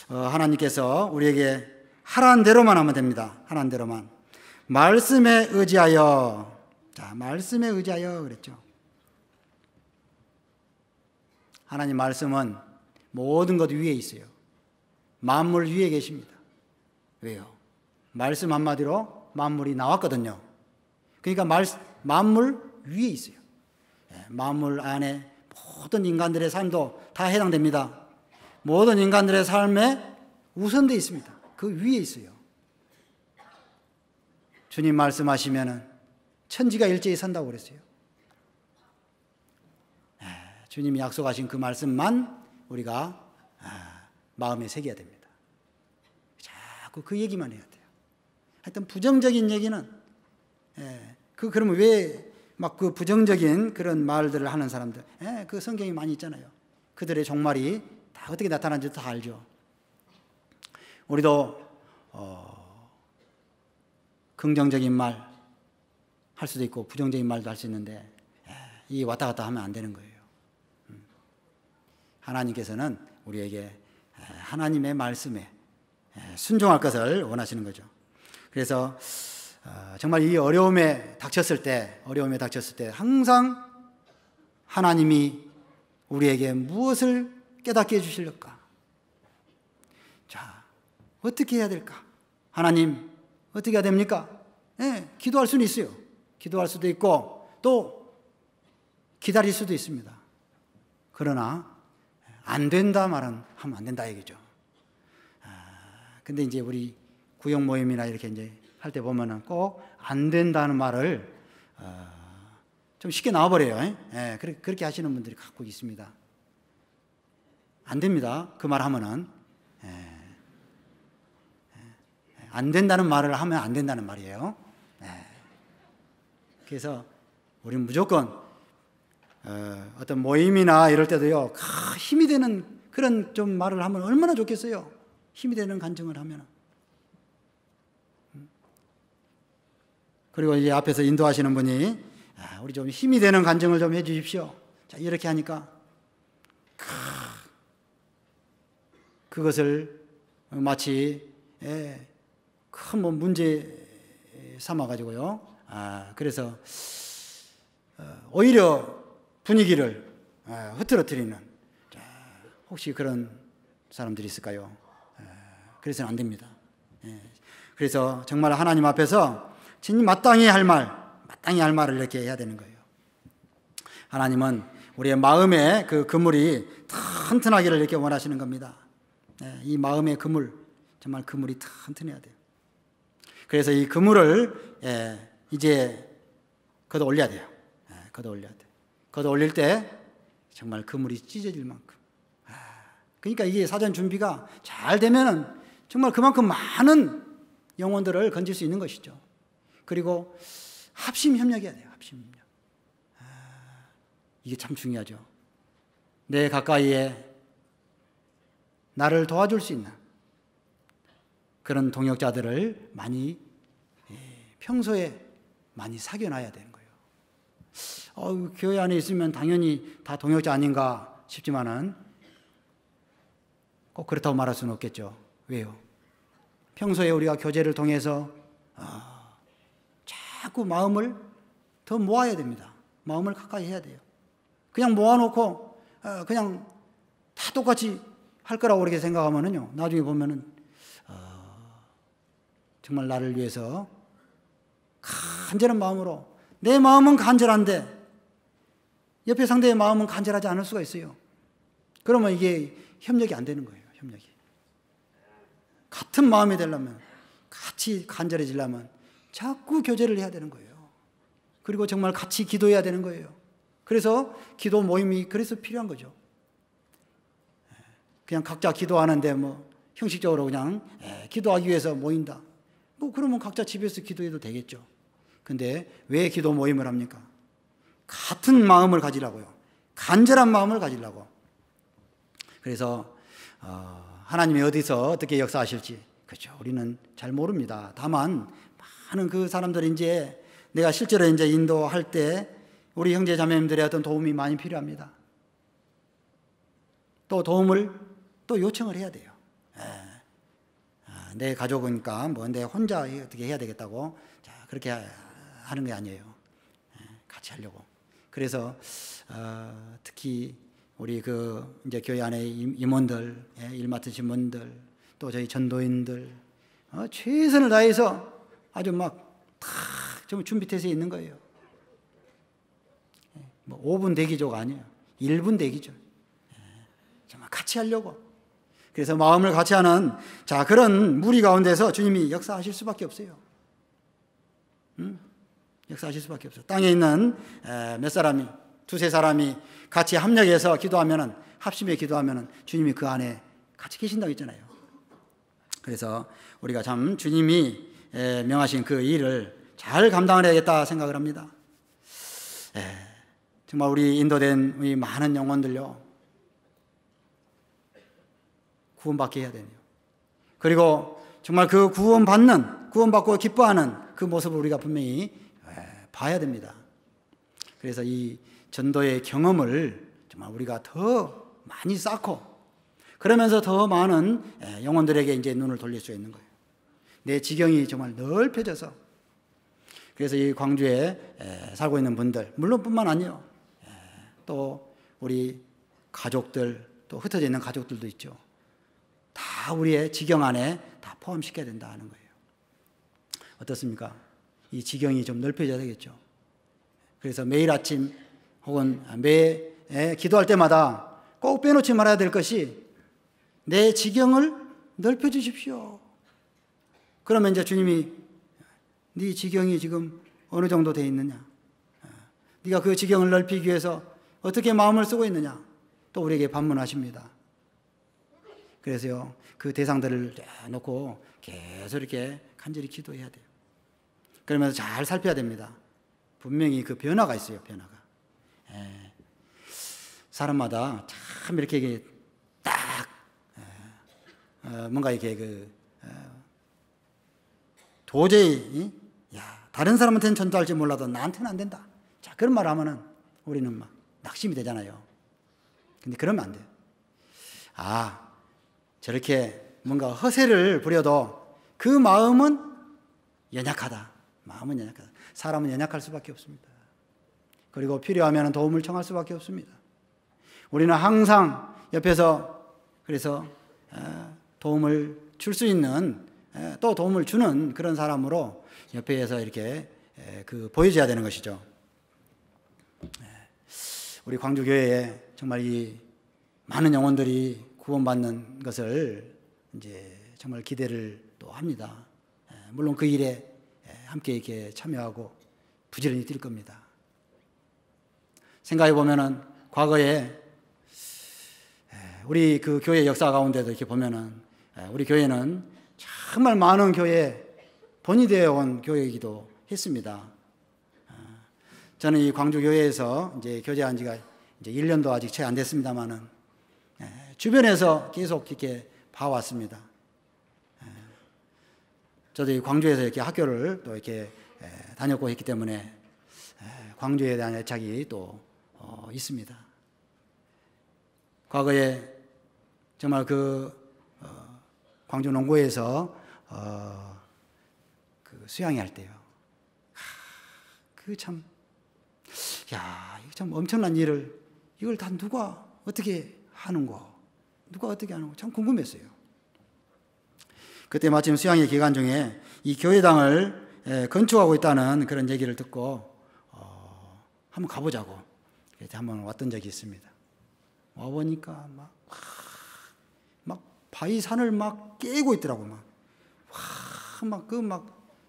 하나님께서 우리에게 하라는 대로만 하면 됩니다. 하라는 대로만. 말씀에 의지하여. 자, 말씀에 의지하여 그랬죠. 하나님 말씀은 모든 것 위에 있어요. 만물 위에 계십니다. 왜요? 말씀 한마디로 만물이 나왔거든요. 그러니까 만물 위에 있어요. 만물 안에 모든 인간들의 삶도 다 해당됩니다. 모든 인간들의 삶에 우선되어 있습니다. 그 위에 있어요. 주님 말씀하시면은 천지가 일제히 선다고 그랬어요. 주님이 약속하신 그 말씀만 우리가 마음에 새겨야 됩니다. 자꾸 그 얘기만 해야 돼요. 하여튼 부정적인 얘기는 그러면 왜 막 그 부정적인 그런 말들을 하는 사람들, 그 성경이 많이 있잖아요. 그들의 종말이 다 어떻게 나타나는지 다 알죠. 우리도 긍정적인 말 할 수도 있고 부정적인 말도 할 수 있는데 이 왔다 갔다 하면 안 되는 거예요. 하나님께서는 우리에게 하나님의 말씀에 순종할 것을 원하시는 거죠. 그래서 정말 이 어려움에 닥쳤을 때 항상 하나님이 우리에게 무엇을 깨닫게 해주실까? 자, 어떻게 해야 될까? 하나님, 어떻게 해야 됩니까? 기도할 수는 있어요. 기도할 수도 있고 또 기다릴 수도 있습니다. 그러나 안 된다 말은 하면 안 된다 얘기죠. 근데 이제 우리 구역 모임이나 이렇게 이제 할 때 보면은 꼭 안 된다는 말을 좀 쉽게 나와버려요. 그렇게 하시는 분들이 갖고 있습니다. 안 됩니다. 그 말 하면은 안 된다는 말을 하면 안 된다는 말이에요. 그래서 우리는 무조건 어떤 모임이나 이럴 때도요, 힘이 되는 그런 좀 말을 하면 얼마나 좋겠어요. 힘이 되는 간증을 하면. 그리고 이제 앞에서 인도하시는 분이 우리 좀 힘이 되는 간증을 좀 해주십시오. 자, 이렇게 하니까 그것을 마치 큰 뭐 문제 삼아가지고요. 그래서 오히려 분위기를 흐트러뜨리는, 혹시 그런 사람들이 있을까요? 그래서는 안 됩니다. 그래서 정말 하나님 앞에서 진짜 마땅히 할 말을 이렇게 해야 되는 거예요. 하나님은 우리의 마음의 그 그물이 튼튼하기를 이렇게 원하시는 겁니다. 이 마음의 그물, 정말 그물이 튼튼해야 돼요. 그래서 이 그물을 이제 걷어 올려야 돼요. 걷어 올려야 돼. 걷어 올릴 때 정말 그물이 찢어질 만큼. 그러니까 이게 사전 준비가 잘 되면은 정말 그만큼 많은 영혼들을 건질 수 있는 것이죠. 그리고 합심 협력해야 돼요. 합심 협력. 이게 참 중요하죠. 내 가까이에 나를 도와줄 수 있는 그런 동역자들을 많이 평소에 많이 사귀어놔야 되는 거예요. 교회 안에 있으면 당연히 다 동역자 아닌가 싶지만은 꼭 그렇다고 말할 수는 없겠죠. 왜요? 평소에 우리가 교제를 통해서 자꾸 마음을 더 모아야 됩니다. 마음을 가까이 해야 돼요. 그냥 모아놓고 그냥 다 똑같이 할 거라고 그렇게 생각하면은요, 나중에 보면은 정말 나를 위해서 간절한 마음으로, 내 마음은 간절한데 옆에 상대의 마음은 간절하지 않을 수가 있어요. 그러면 이게 협력이 안 되는 거예요. 협력이. 같은 마음이 되려면, 같이 간절해지려면 자꾸 교제를 해야 되는 거예요. 그리고 정말 같이 기도해야 되는 거예요. 그래서 기도 모임이 그래서 필요한 거죠. 그냥 각자 기도하는데 뭐 형식적으로 그냥 기도하기 위해서 모인다. 뭐 그러면 각자 집에서 기도해도 되겠죠. 근데 왜 기도 모임을 합니까? 같은 마음을 가지려고요. 간절한 마음을 가지려고. 그래서 하나님이 어디서 어떻게 역사하실지, 그렇죠, 우리는 잘 모릅니다. 다만 많은 그 사람들이 이제 내가 실제로 이제 인도할 때 우리 형제 자매님들의 어떤 도움이 많이 필요합니다. 또 도움을 또 요청을 해야 돼요. 내 가족이니까 뭐 내 혼자 어떻게 해야 되겠다고 그렇게 하는 게 아니에요. 같이 하려고. 그래서 특히 우리 그 이제 교회 안에 임원들, 일 맡으신 분들, 또 저희 전도인들 최선을 다해서 아주 막 좀 준비태세에 있는 거예요. 뭐 5분 대기조가 아니에요. 1분 대기죠. 정말 같이 하려고. 그래서 마음을 같이 하는 그런 무리 가운데서 주님이 역사하실 수밖에 없어요. 역사하실 수밖에 없어요. 땅에 있는 몇 사람이, 두세 사람이 같이 합력해서 기도하면은, 합심해 기도하면은 주님이 그 안에 같이 계신다고 했잖아요. 그래서 우리가 참 주님이 명하신 그 일을 잘 감당을 해야겠다 생각을 합니다. 정말 우리 인도된 우리 많은 영혼들요, 구원받게 해야 되네요. 그리고 정말 그 구원받고 기뻐하는 그 모습을 우리가 분명히 봐야 됩니다. 그래서 이 전도의 경험을 정말 우리가 더 많이 쌓고, 그러면서 더 많은 영혼들에게 이제 눈을 돌릴 수 있는 거예요. 내 지경이 정말 넓혀져서. 그래서 이 광주에 살고 있는 분들, 물론 뿐만 아니에요. 또 우리 가족들, 또 흩어져 있는 가족들도 있죠. 다 우리의 지경 안에 다 포함시켜야 된다 하는 거예요. 어떻습니까? 이 지경이 좀 넓혀져야 되겠죠. 그래서 매일 아침 혹은 매 기도할 때마다 꼭 빼놓지 말아야 될 것이, 내 지경을 넓혀 주십시오. 그러면 이제 주님이 네 지경이 지금 어느 정도 돼 있느냐, 네가 그 지경을 넓히기 위해서 어떻게 마음을 쓰고 있느냐, 또 우리에게 반문하십니다. 그래서요, 그 대상들을 놓고 계속 이렇게 간절히 기도해야 돼요. 그러면서 잘 살펴야 됩니다. 분명히 그 변화가 있어요, 변화가. 사람마다 참 이렇게 딱 뭔가 이렇게 도저히 다른 사람한테는 전도할지 몰라도 나한테는 안 된다. 자, 그런 말 하면은 우리는 막 낙심이 되잖아요. 근데 그러면 안 돼요. 저렇게 뭔가 허세를 부려도 그 마음은 연약하다. 마음은 연약하다. 사람은 연약할 수밖에 없습니다. 그리고 필요하면 도움을 청할 수밖에 없습니다. 우리는 항상 옆에서 그래서 도움을 줄 수 있는, 또 도움을 주는 그런 사람으로 옆에서 이렇게 보여줘야 되는 것이죠. 우리 광주교회에 정말 이 많은 영혼들이 구원받는 것을 이제 정말 기대를 또 합니다. 물론 그 일에 함께 이렇게 참여하고 부지런히 뛸 겁니다. 생각해 보면은 과거에 우리 그 교회 역사 가운데도 이렇게 보면은 우리 교회는 정말 많은 교회 본이 되어 온 교회이기도 했습니다. 저는 이 광주 교회에서 이제 교제한 지가 이제 1년도 아직 채 안 됐습니다만은 주변에서 계속 이렇게 봐왔습니다. 저도 이 광주에서 이렇게 학교를 또 이렇게 다녔고 했기 때문에 광주에 대한 애착이 또 있습니다. 과거에 정말 그 광주 농고에서 그 수양회 할 때요. 그 참, 야, 이거 참 엄청난 일을 이걸 다 누가 어떻게 하는고, 누가 어떻게 하는고 참 궁금했어요. 그때 마침 수양회 기간 중에 이 교회당을 건축하고 있다는 그런 얘기를 듣고 한번 가보자고 그래서 한번 왔던 적이 있습니다. 와보니까 막 바위 산을 막 깨고 있더라고.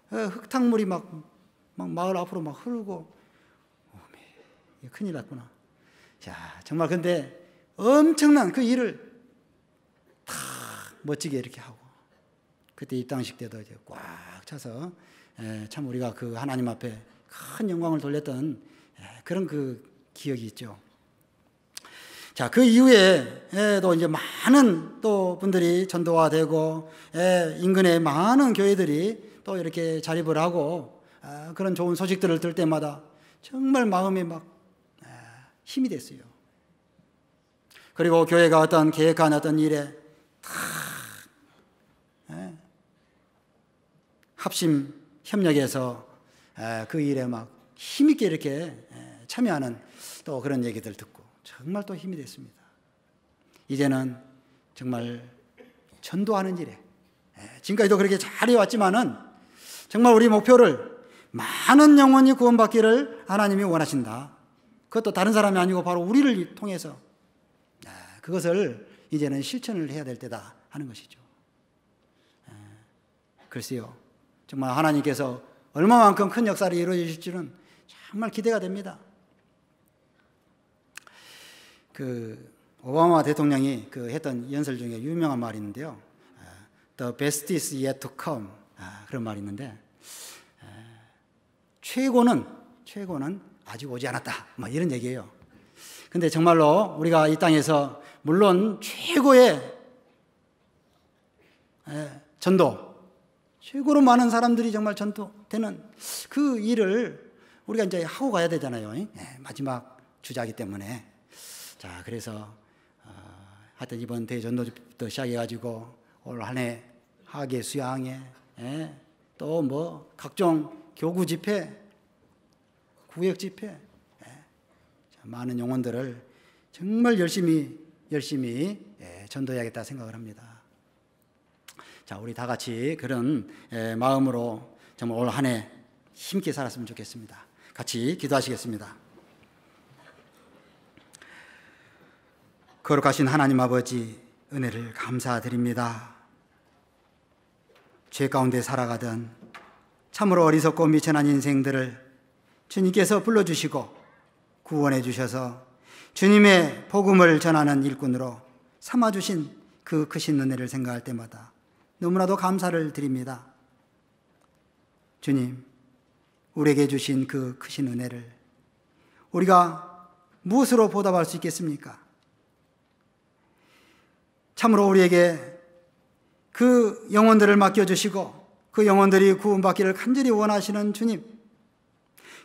흙탕물이 막 마을 앞으로 막 흐르고, 큰일 났구나. 자, 정말 근데 엄청난 그 일을 다 멋지게 이렇게 하고, 그때 입당식 때도 이제 꽉 차서 참 우리가 그 하나님 앞에 큰 영광을 돌렸던 그런 그 기억이 있죠. 자, 그 이후에도 이제 많은 또 분들이 전도가 되고, 인근의 많은 교회들이 또 이렇게 자립을 하고, 그런 좋은 소식들을 들을 때마다 정말 마음이 막 힘이 됐어요. 그리고 교회가 어떤 계획한 어떤 일에 다 합심 협력해서 그 일에 막 힘있게 이렇게 참여하는 또 그런 얘기들 듣고 정말 또 힘이 됐습니다. 이제는 정말 전도하는 일에, 지금까지도 그렇게 잘 해왔지만은 정말 우리 목표를 많은 영혼이 구원받기를 하나님이 원하신다. 그것도 다른 사람이 아니고 바로 우리를 통해서 그것을 이제는 실천을 해야 될 때다 하는 것이죠. 글쎄요, 정말 하나님께서 얼마만큼 큰 역사를 이루어 주실지는 정말 기대가 됩니다. 그 오바마 대통령이 그 했던 연설 중에 유명한 말이 있는데요. The best is yet to come. 그런 말이 있는데, 최고는 아직 오지 않았다. 뭐 이런 얘기예요. 근데 정말로 우리가 이 땅에서 물론 최고의 전도, 최고로 많은 사람들이 정말 전도되는 그 일을 우리가 이제 하고 가야 되잖아요. 마지막 주자이기 때문에. 자, 그래서 하여튼 이번 대전도부터 시작해가지고 올 한 해 학예 수양회, 또 뭐 각종 교구 집회, 구역 집회, 많은 영혼들을 정말 열심히 전도해야겠다 생각을 합니다. 자, 우리 다 같이 그런 마음으로 정말 올 한 해 힘있게 살았으면 좋겠습니다. 같이 기도하시겠습니다. 거룩하신 하나님 아버지, 은혜를 감사드립니다. 죄 가운데 살아가던 참으로 어리석고 미천한 인생들을 주님께서 불러주시고 구원해 주셔서 주님의 복음을 전하는 일꾼으로 삼아주신 그 크신 은혜를 생각할 때마다 너무나도 감사를 드립니다. 주님, 우리에게 주신 그 크신 은혜를 우리가 무엇으로 보답할 수 있겠습니까? 참으로 우리에게 그 영혼들을 맡겨주시고 그 영혼들이 구원받기를 간절히 원하시는 주님,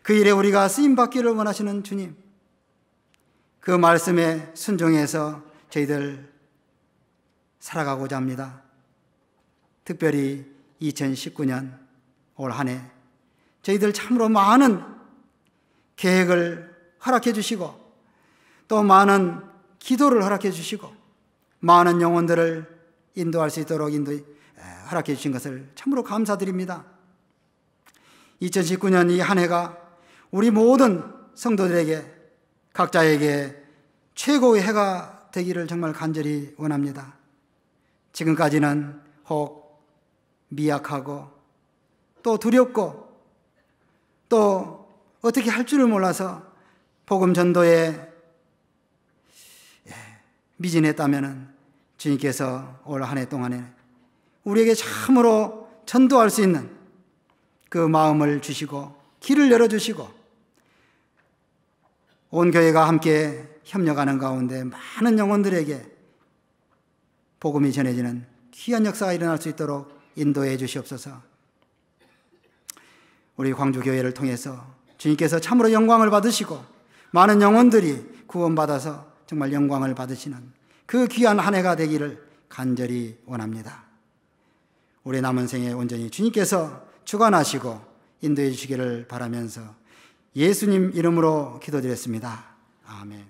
그 일에 우리가 쓰임받기를 원하시는 주님, 그 말씀에 순종해서 저희들 살아가고자 합니다. 특별히 2019년 올 한 해 저희들 참으로 많은 계획을 허락해 주시고 또 많은 기도를 허락해 주시고 많은 영혼들을 인도할 수 있도록 허락해 주신 것을 참으로 감사드립니다. 2019년 이 한 해가 우리 모든 성도들에게 각자에게 최고의 해가 되기를 정말 간절히 원합니다. 지금까지는 혹 미약하고 또 두렵고 또 어떻게 할 줄을 몰라서 복음 전도에 미진했다면 주님께서 올 한 해 동안에 우리에게 참으로 전도할 수 있는 그 마음을 주시고 길을 열어주시고 온 교회가 함께 협력하는 가운데 많은 영혼들에게 복음이 전해지는 귀한 역사가 일어날 수 있도록 인도해 주시옵소서. 우리 광주교회를 통해서 주님께서 참으로 영광을 받으시고 많은 영혼들이 구원받아서 정말 영광을 받으시는 그 귀한 한 해가 되기를 간절히 원합니다. 우리 남은 생에 온전히 주님께서 주관하시고 인도해 주시기를 바라면서 예수님 이름으로 기도드렸습니다. 아멘.